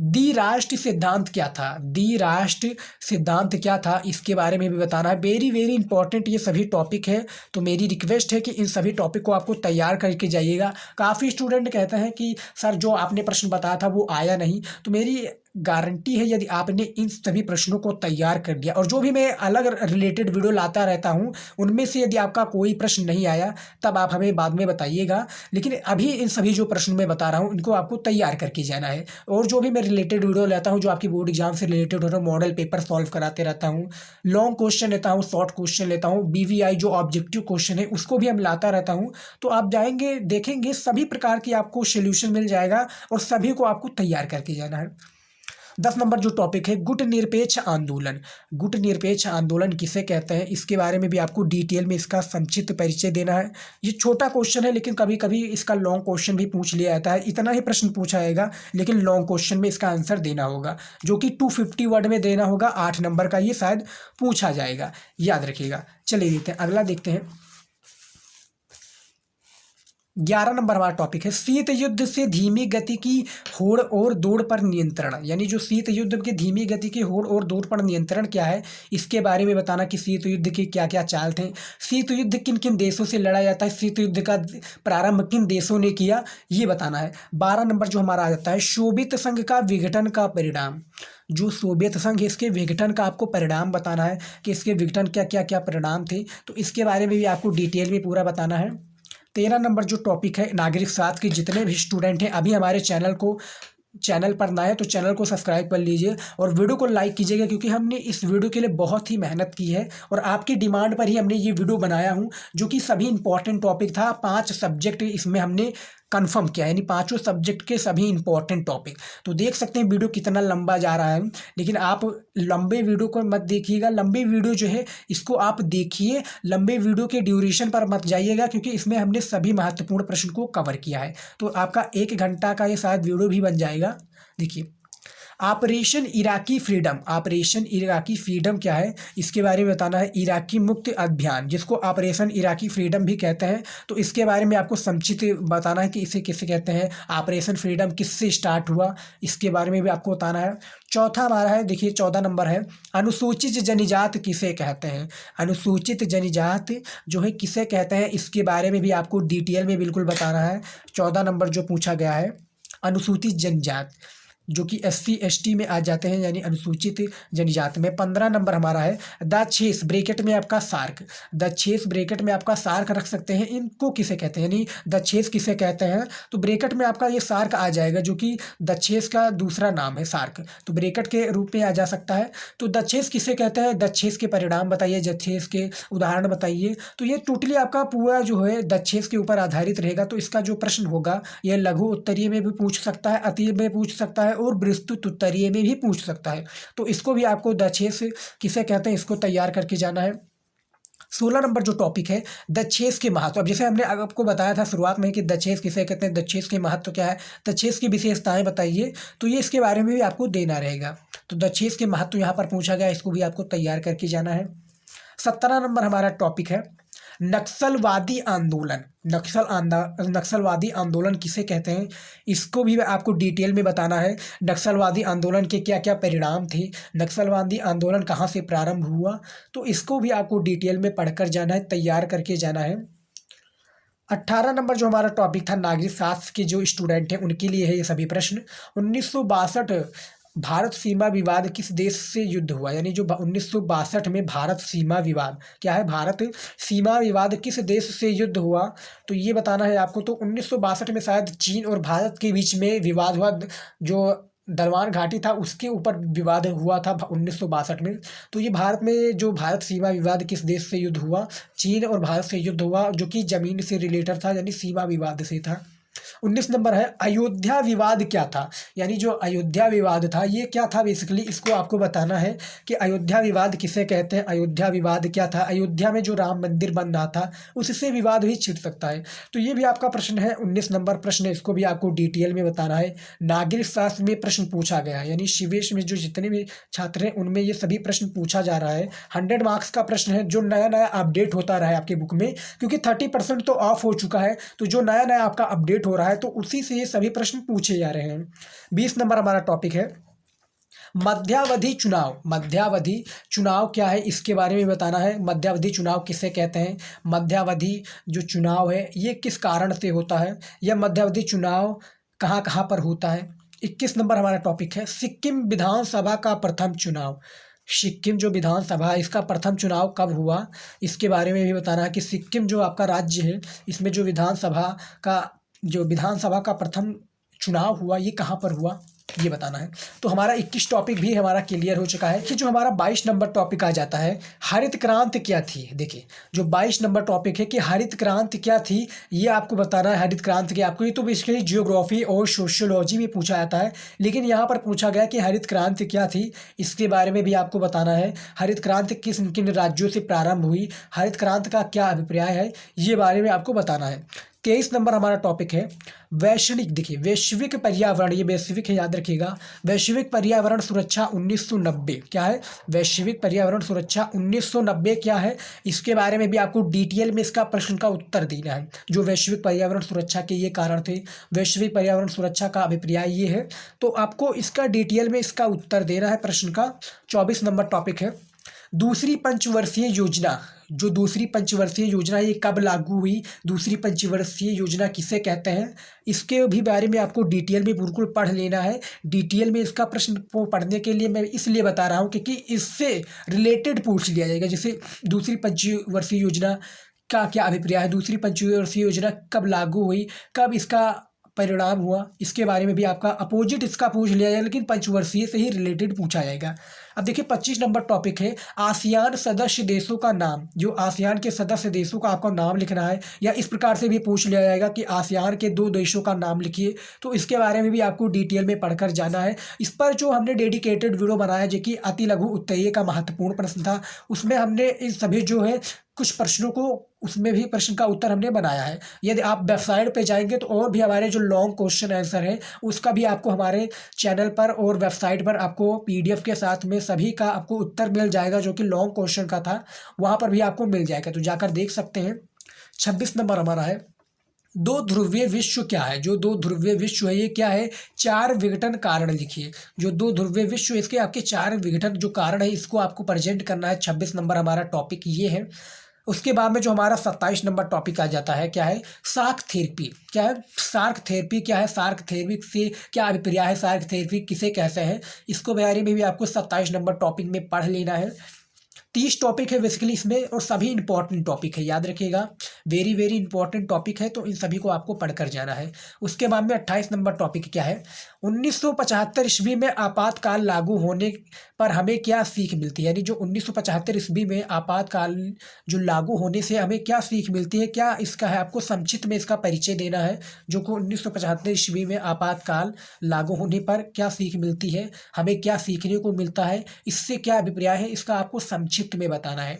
द्विराष्ट्र सिद्धांत क्या था, द्विराष्ट्र सिद्धांत क्या था, इसके बारे में भी बताना है। वेरी वेरी इंपॉर्टेंट ये सभी टॉपिक है, तो मेरी रिक्वेस्ट है कि इन सभी टॉपिक को आपको तैयार करके जाइएगा। काफ़ी स्टूडेंट कहते हैं कि सर जो आपने प्रश्न बताया था वो आया नहीं, तो मेरी गारंटी है यदि आपने इन सभी प्रश्नों को तैयार कर दिया, और जो भी मैं अलग रिलेटेड वीडियो लाता रहता हूं उनमें से यदि आपका कोई प्रश्न नहीं आया तब आप हमें बाद में बताइएगा, लेकिन अभी इन सभी जो प्रश्न मैं बता रहा हूं इनको आपको तैयार करके जाना है। और जो भी मैं रिलेटेड वीडियो लेता हूं जो आपकी बोर्ड एग्जाम से रिलेटेड हो रहा है, मॉडल पेपर सॉल्व कराते रहता हूँ, लॉन्ग क्वेश्चन लेता हूँ, शॉर्ट क्वेश्चन लेता हूँ, BVI जो ऑब्जेक्टिव क्वेश्चन है उसको भी हम लाता रहता हूँ। तो आप जाएंगे देखेंगे सभी प्रकार की आपको सोल्यूशन मिल जाएगा और सभी को आपको तैयार करके जाना है। 10 नंबर जो टॉपिक है, गुट निरपेक्ष आंदोलन। गुट निरपेक्ष आंदोलन किसे कहते हैं, इसके बारे में भी आपको डिटेल में इसका संक्षिप्त परिचय देना है। ये छोटा क्वेश्चन है लेकिन कभी कभी इसका लॉन्ग क्वेश्चन भी पूछ लिया जाता है। इतना ही प्रश्न पूछा जाएगा लेकिन लॉन्ग क्वेश्चन में इसका आंसर देना होगा, जो कि 250 वर्ड में देना होगा। 8 नंबर का ये शायद पूछा जाएगा, याद रखिएगा। चलिए देखते हैं, अगला देखते हैं। 11 नंबर हमारा टॉपिक है, शीत युद्ध से धीमी गति की होड़ और दौड़ पर नियंत्रण। यानी जो शीत युद्ध के धीमी गति की होड़ और दौड़ पर नियंत्रण क्या है, इसके बारे में बताना कि शीत युद्ध के क्या क्या चाल थे, शीत युद्ध किन किन देशों से लड़ा जाता है, शीत युद्ध का प्रारंभ किन देशों ने किया, ये बताना है। 12 नंबर जो हमारा आ जाता है, सोवियत संघ का विघटन का परिणाम। जो सोवियत संघ है इसके विघटन का आपको परिणाम बताना है कि इसके विघटन क्या क्या क्या परिणाम थे, तो इसके बारे में भी आपको डिटेल में पूरा बताना है। 13 नंबर जो टॉपिक है, नागरिक शास्त्र के जितने भी स्टूडेंट हैं अभी हमारे चैनल पर नए हैं तो चैनल को सब्सक्राइब कर लीजिए और वीडियो को लाइक कीजिएगा, क्योंकि हमने इस वीडियो के लिए बहुत ही मेहनत की है और आपकी डिमांड पर ही हमने ये वीडियो बनाया हूँ, जो कि सभी इंपॉर्टेंट टॉपिक था। 5 सब्जेक्ट इसमें हमने कंफर्म किया, यानी 5 सब्जेक्ट के सभी इंपॉर्टेंट टॉपिक। तो देख सकते हैं वीडियो कितना लंबा जा रहा है, लेकिन आप लंबे वीडियो को मत देखिएगा। लंबे वीडियो जो है इसको आप देखिए, लंबे वीडियो के ड्यूरेशन पर मत जाइएगा, क्योंकि इसमें हमने सभी महत्वपूर्ण प्रश्न को कवर किया है। तो आपका 1 घंटा का ये शायद वीडियो भी बन जाएगा। देखिए operation Iraqi freedom, operation Iraqi freedom क्या है इसके बारे में बताना है। इराकी मुक्ति अभियान जिसको ऑपरेशन इराकी फ्रीडम भी कहते हैं, तो इसके बारे में आपको संक्षिप्त बताना है कि इसे किसे कहते हैं, ऑपरेशन फ्रीडम किससे स्टार्ट हुआ, इसके बारे में भी आपको बताना है। चौथा हमारा है, देखिए 14 नंबर है, अनुसूचित जनजाति किसे कहते हैं। अनुसूचित जनजाति जो है किसे कहते हैं, इसके बारे में भी आपको डिटेल में बिल्कुल बताना है। 14 नंबर जो पूछा गया है, अनुसूचित जनजाति जो कि SC ST में आ जाते हैं, यानी अनुसूचित जनजाति में। 15 नंबर हमारा है, दक्षेस ब्रैकेट में आपका सार्क, दक्षेस ब्रैकेट में आपका सार्क रख सकते हैं, इनको किसे कहते हैं, यानी दक्षेस किसे कहते हैं, तो ब्रैकेट में आपका ये सार्क आ जाएगा जो कि दक्षेस का दूसरा नाम है सार्क, तो ब्रैकेट के रूप में आ जा सकता है। तो दक्षेस किसे कहते हैं, दक्षेस के परिणाम बताइए, दक्षेस के उदाहरण बताइए। तो ये टोटली आपका पूरा जो है दक्षेस के ऊपर आधारित रहेगा। तो इसका जो प्रश्न होगा यह लघु उत्तरीय में भी पूछ सकता है, अति में पूछ सकता है और विस्तृत उत्तरीय में भी पूछ सकता है। तो इसको भी आपको दक्षेस किसे कहते हैं इसको तैयार करके जाना है। 16 नंबर जो टॉपिक है, दक्षेस के महत्व। अब जैसे हमने आपको बताया था शुरुआत में कि दक्षेस किसे कहते हैं, दक्षेस के महत्व क्या है, दक्षेस की विशेषताएं बताइए, तो ये इसके बारे में भी आपको देना रहेगा। तो दक्षेस के महत्व यहाँ पर पूछा गया, इसको भी आपको तैयार करके जाना है। 17 नंबर हमारा टॉपिक है, नक्सलवादी आंदोलन। नक्सलवादी आंदोलन किसे कहते हैं, इसको भी आपको डिटेल में बताना है। नक्सलवादी आंदोलन के क्या क्या परिणाम थे, नक्सलवादी आंदोलन कहाँ से प्रारंभ हुआ, तो इसको भी आपको डिटेल में पढ़कर जाना है, तैयार करके जाना है। 18 नंबर जो हमारा टॉपिक था, नागरिक शास्त्र के जो स्टूडेंट हैं उनके लिए है ये सभी प्रश्न। 1962 भारत सीमा विवाद किस देश से युद्ध हुआ, यानी जो 1962 में भारत सीमा विवाद क्या है, भारत सीमा विवाद किस देश से युद्ध हुआ, तो ये बताना है आपको। तो 1962 में शायद चीन और भारत के बीच में विवाद हुआ, जो दरबान घाटी था उसके ऊपर विवाद हुआ था 1962 में। तो ये भारत में जो भारत सीमा विवाद किस देश से युद्ध हुआ, चीन और भारत से युद्ध हुआ, जो कि जमीन से रिलेटेड था, यानी सीमा विवाद से था। 19 नंबर है, अयोध्या विवाद क्या था, यानी जो अयोध्या विवाद था ये क्या था बेसिकली, इसको आपको बताना है कि अयोध्या विवाद किसे कहते हैं, अयोध्या विवाद क्या था। अयोध्या में जो राम मंदिर बन रहा था उससे विवाद भी छिड़ सकता है, तो ये भी आपका प्रश्न है। 19 नंबर प्रश्न है, इसको भी आपको डिटेल में बताना है। नागरिक शास्त्र में प्रश्न पूछा गया है, यानी शिवेश में जो जितने भी छात्र हैं उनमें ये सभी प्रश्न पूछा जा रहा है। 100 मार्क्स का प्रश्न है, जो नया नया अपडेट होता रहा है आपके बुक में, क्योंकि 30% तो ऑफ हो चुका है, तो जो नया नया आपका अपडेट हो रहा है तो उसी से ये सभी प्रश्न पूछे जा रहे हैं। 20 नंबर हमारा टॉपिक है, मध्यावधि चुनाव। मध्यावधि चुनाव क्या है इसके बारे में बताना है। मध्यावधि चुनाव किसे कहते हैं, मध्यावधि जो चुनाव है ये किस कारण से होता है, यह मध्यावधि चुनाव कहाँ कहाँ पर होता है। 21 नंबर हमारा टॉपिक है, सिक्किम विधानसभा का प्रथम चुनाव। सिक्किम जो विधानसभा है इसका प्रथम चुनाव कब हुआ, इसके बारे में भी बताना है कि सिक्किम जो आपका राज्य है इसमें जो विधानसभा का प्रथम चुनाव हुआ ये कहाँ पर हुआ, ये बताना है। तो हमारा 21 टॉपिक भी हमारा क्लियर हो चुका है। कि जो हमारा 22 नंबर टॉपिक आ जाता है, हरित क्रांति क्या थी। देखिए जो 22 नंबर टॉपिक है कि हरित क्रांति क्या थी, ये आपको बताना है। हरित क्रांति के आपको ये तो बेसिकली जियोग्राफी और सोशियोलॉजी में पूछा जाता है, लेकिन यहाँ पर पूछा गया कि हरित क्रांति क्या थी, इसके बारे में भी आपको बताना है। हरित क्रांति किस किन राज्यों से प्रारंभ हुई, हरित क्रांति का क्या अभिप्राय है, ये बारे में आपको बताना है। 23 नंबर हमारा टॉपिक है वैश्विक। देखिए वैश्विक पर्यावरण, ये वैश्विक है याद रखिएगा, वैश्विक पर्यावरण सुरक्षा 1990 क्या है, वैश्विक पर्यावरण सुरक्षा 1990 क्या है, इसके बारे में भी आपको डिटेल में इसका प्रश्न का उत्तर देना है। जो वैश्विक पर्यावरण सुरक्षा के ये कारण थे, वैश्विक पर्यावरण सुरक्षा का अभिप्राय ये है, तो आपको इसका डिटेल में इसका उत्तर देना है प्रश्न का। 24 नंबर टॉपिक है दूसरी पंचवर्षीय योजना। जो दूसरी पंचवर्षीय योजना ये कब लागू हुई, दूसरी पंचवर्षीय योजना किसे कहते हैं, इसके भी बारे में आपको डिटेल में बिल्कुल पढ़ लेना है। डिटेल में इसका प्रश्न को पढ़ने के लिए मैं इसलिए बता रहा हूँ क्योंकि इससे रिलेटेड पूछ लिया जाएगा। जैसे दूसरी पंचवर्षीय योजना का क्या अभिप्राय है, दूसरी पंचवर्षीय योजना कब लागू हुई, कब इसका परिणाम हुआ, इसके बारे में भी आपका अपोजिट इसका पूछ लिया जाएगा, लेकिन पंचवर्षीय से ही रिलेटेड पूछा जाएगा। अब देखिए 25 नंबर टॉपिक है आसियान सदस्य देशों का नाम। जो आसियान के सदस्य देशों का आपको नाम लिखना है, या इस प्रकार से भी पूछ लिया जाएगा कि आसियान के 2 देशों का नाम लिखिए, तो इसके बारे में भी आपको डिटेल में पढ़कर जाना है। इस पर जो हमने डेडिकेटेड वीडियो बनाया जो कि अति लघु उत्तरीय का महत्वपूर्ण प्रश्न था, उसमें हमने इस सभी जो है कुछ प्रश्नों को, उसमें भी प्रश्न का उत्तर हमने बनाया है। यदि आप वेबसाइट पे जाएंगे तो और भी हमारे जो लॉन्ग क्वेश्चन आंसर है उसका भी आपको हमारे चैनल पर और वेबसाइट पर आपको पीडीएफ के साथ में सभी का आपको उत्तर मिल जाएगा, जो कि लॉन्ग क्वेश्चन का था, वहाँ पर भी आपको मिल जाएगा, तो जाकर देख सकते हैं। 26 नंबर हमारा है दो ध्रुवीय विश्व क्या है। जो दो ध्रुवीय विश्व है ये क्या है, 4 विघटन कारण लिखिए। जो दो ध्रुवीय विश्व इसके आपके 4 विघटन जो कारण है इसको आपको प्रेजेंट करना है। 26 नंबर हमारा टॉपिक ये है। उसके बाद में जो हमारा 27 नंबर टॉपिक आ जाता है क्या है, सार्क थेरेपी। क्या है सार्क थेरेपी, क्या है सार्क थेरेपी से क्या अभिप्राय है, सार्क थेरेपी किसे कहते हैं, इसको बारे में भी आपको 27 नंबर टॉपिक में पढ़ लेना है। 30 टॉपिक है बेसिकली इसमें, और सभी इंपॉर्टेंट टॉपिक है, याद रखिएगा, वेरी वेरी इंपॉर्टेंट टॉपिक है, तो इन सभी को आपको पढ़कर जाना है। उसके बाद में 28 नंबर टॉपिक क्या है, 1975 ईस्वी में आपातकाल लागू होने पर हमें क्या सीख मिलती है। यानी जो 1975 ईस्वी में आपातकाल जो लागू होने से हमें क्या सीख मिलती है, क्या इसका है, आपको संक्षिप्त में इसका परिचय देना है। जो को 1975 ईस्वी में आपातकाल लागू होने पर क्या सीख मिलती है, हमें क्या सीखने को मिलता है, इससे क्या अभिप्राय है, इसका आपको संक्षिप्त में बताना है।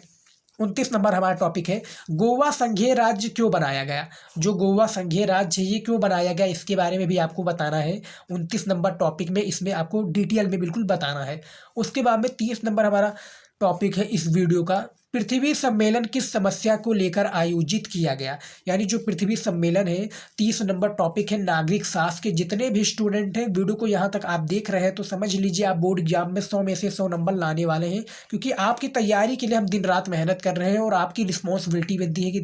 29 नंबर हमारा टॉपिक है गोवा संघीय राज्य क्यों बनाया गया। जो गोवा संघीय राज्य है ये क्यों बनाया गया, इसके बारे में भी आपको बताना है। 29 नंबर टॉपिक में इसमें आपको डिटेल में बिल्कुल बताना है। उसके बाद में 30 नंबर हमारा टॉपिक है इस वीडियो का, पृथ्वी सम्मेलन किस समस्या को लेकर आयोजित किया गया। यानी जो पृथ्वी सम्मेलन है, 30 नंबर टॉपिक है नागरिक शास्त्र के। जितने भी स्टूडेंट हैं वीडियो को यहाँ तक आप देख रहे हैं तो समझ लीजिए आप बोर्ड एग्जाम में 100 में से 100 नंबर लाने वाले हैं, क्योंकि आपकी तैयारी के लिए हम दिन रात मेहनत कर रहे हैं, और आपकी रिस्पॉन्सिबिलिटी बनती है कि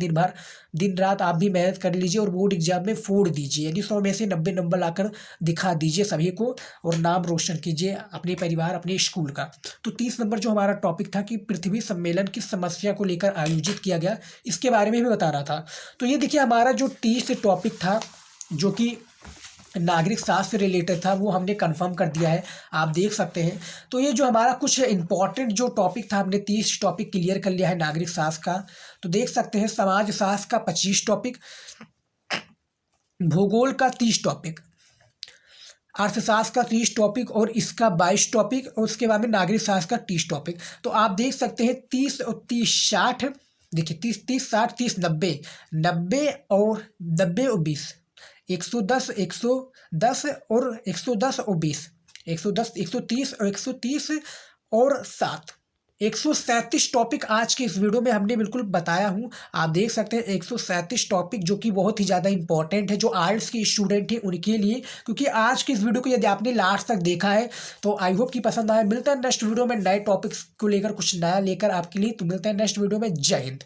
दिन रात आप भी मेहनत कर लीजिए और बोर्ड एग्जाम में फोड़ दीजिए। यानी 100 में से 90 नंबर लाकर दिखा दीजिए सभी को, और नाम रोशन कीजिए अपने परिवार अपने स्कूल का। तो 30 नंबर जो हमारा टॉपिक था कि पृथ्वी सम्मेलन किस समस्या को लेकर आयोजित किया गया, इसके बारे में भी बता रहा था। तो ये देखिए हमारा जो 30 टॉपिक था जो कि नागरिक शास्त्र से रिलेटेड था, वो हमने कंफर्म कर दिया है, आप देख सकते हैं। तो ये जो हमारा कुछ इंपॉर्टेंट जो टॉपिक था, हमने 30 टॉपिक क्लियर कर लिया है नागरिक शास्त्र का। तो देख सकते हैं समाज शास्त्र का 25 टॉपिक, भूगोल का 30 टॉपिक, अर्थशास्त्र का 30 टॉपिक और इसका 22 टॉपिक, और उसके बाद में नागरिक शास्त्र का 30 टॉपिक। तो आप देख सकते हैं 30 और 30 60, देखिए 30 60 30 90 90 और 90 और 20, 110 110 और 110 और 20, 110 130 और 130 और 7, 137 टॉपिक आज के इस वीडियो में हमने बिल्कुल बताया हूँ। आप देख सकते हैं 137 टॉपिक जो कि बहुत ही ज़्यादा इंपॉर्टेंट है जो आर्ट्स के स्टूडेंट हैं उनके लिए, क्योंकि आज की इस वीडियो को यदि आपने लास्ट तक देखा है तो आई होप कि पसंद आया। मिलता है नेक्स्ट वीडियो में नए टॉपिक्स को लेकर, कुछ नया लेकर आपके लिए। तो मिलता है नेक्स्ट वीडियो में। जय हिंद।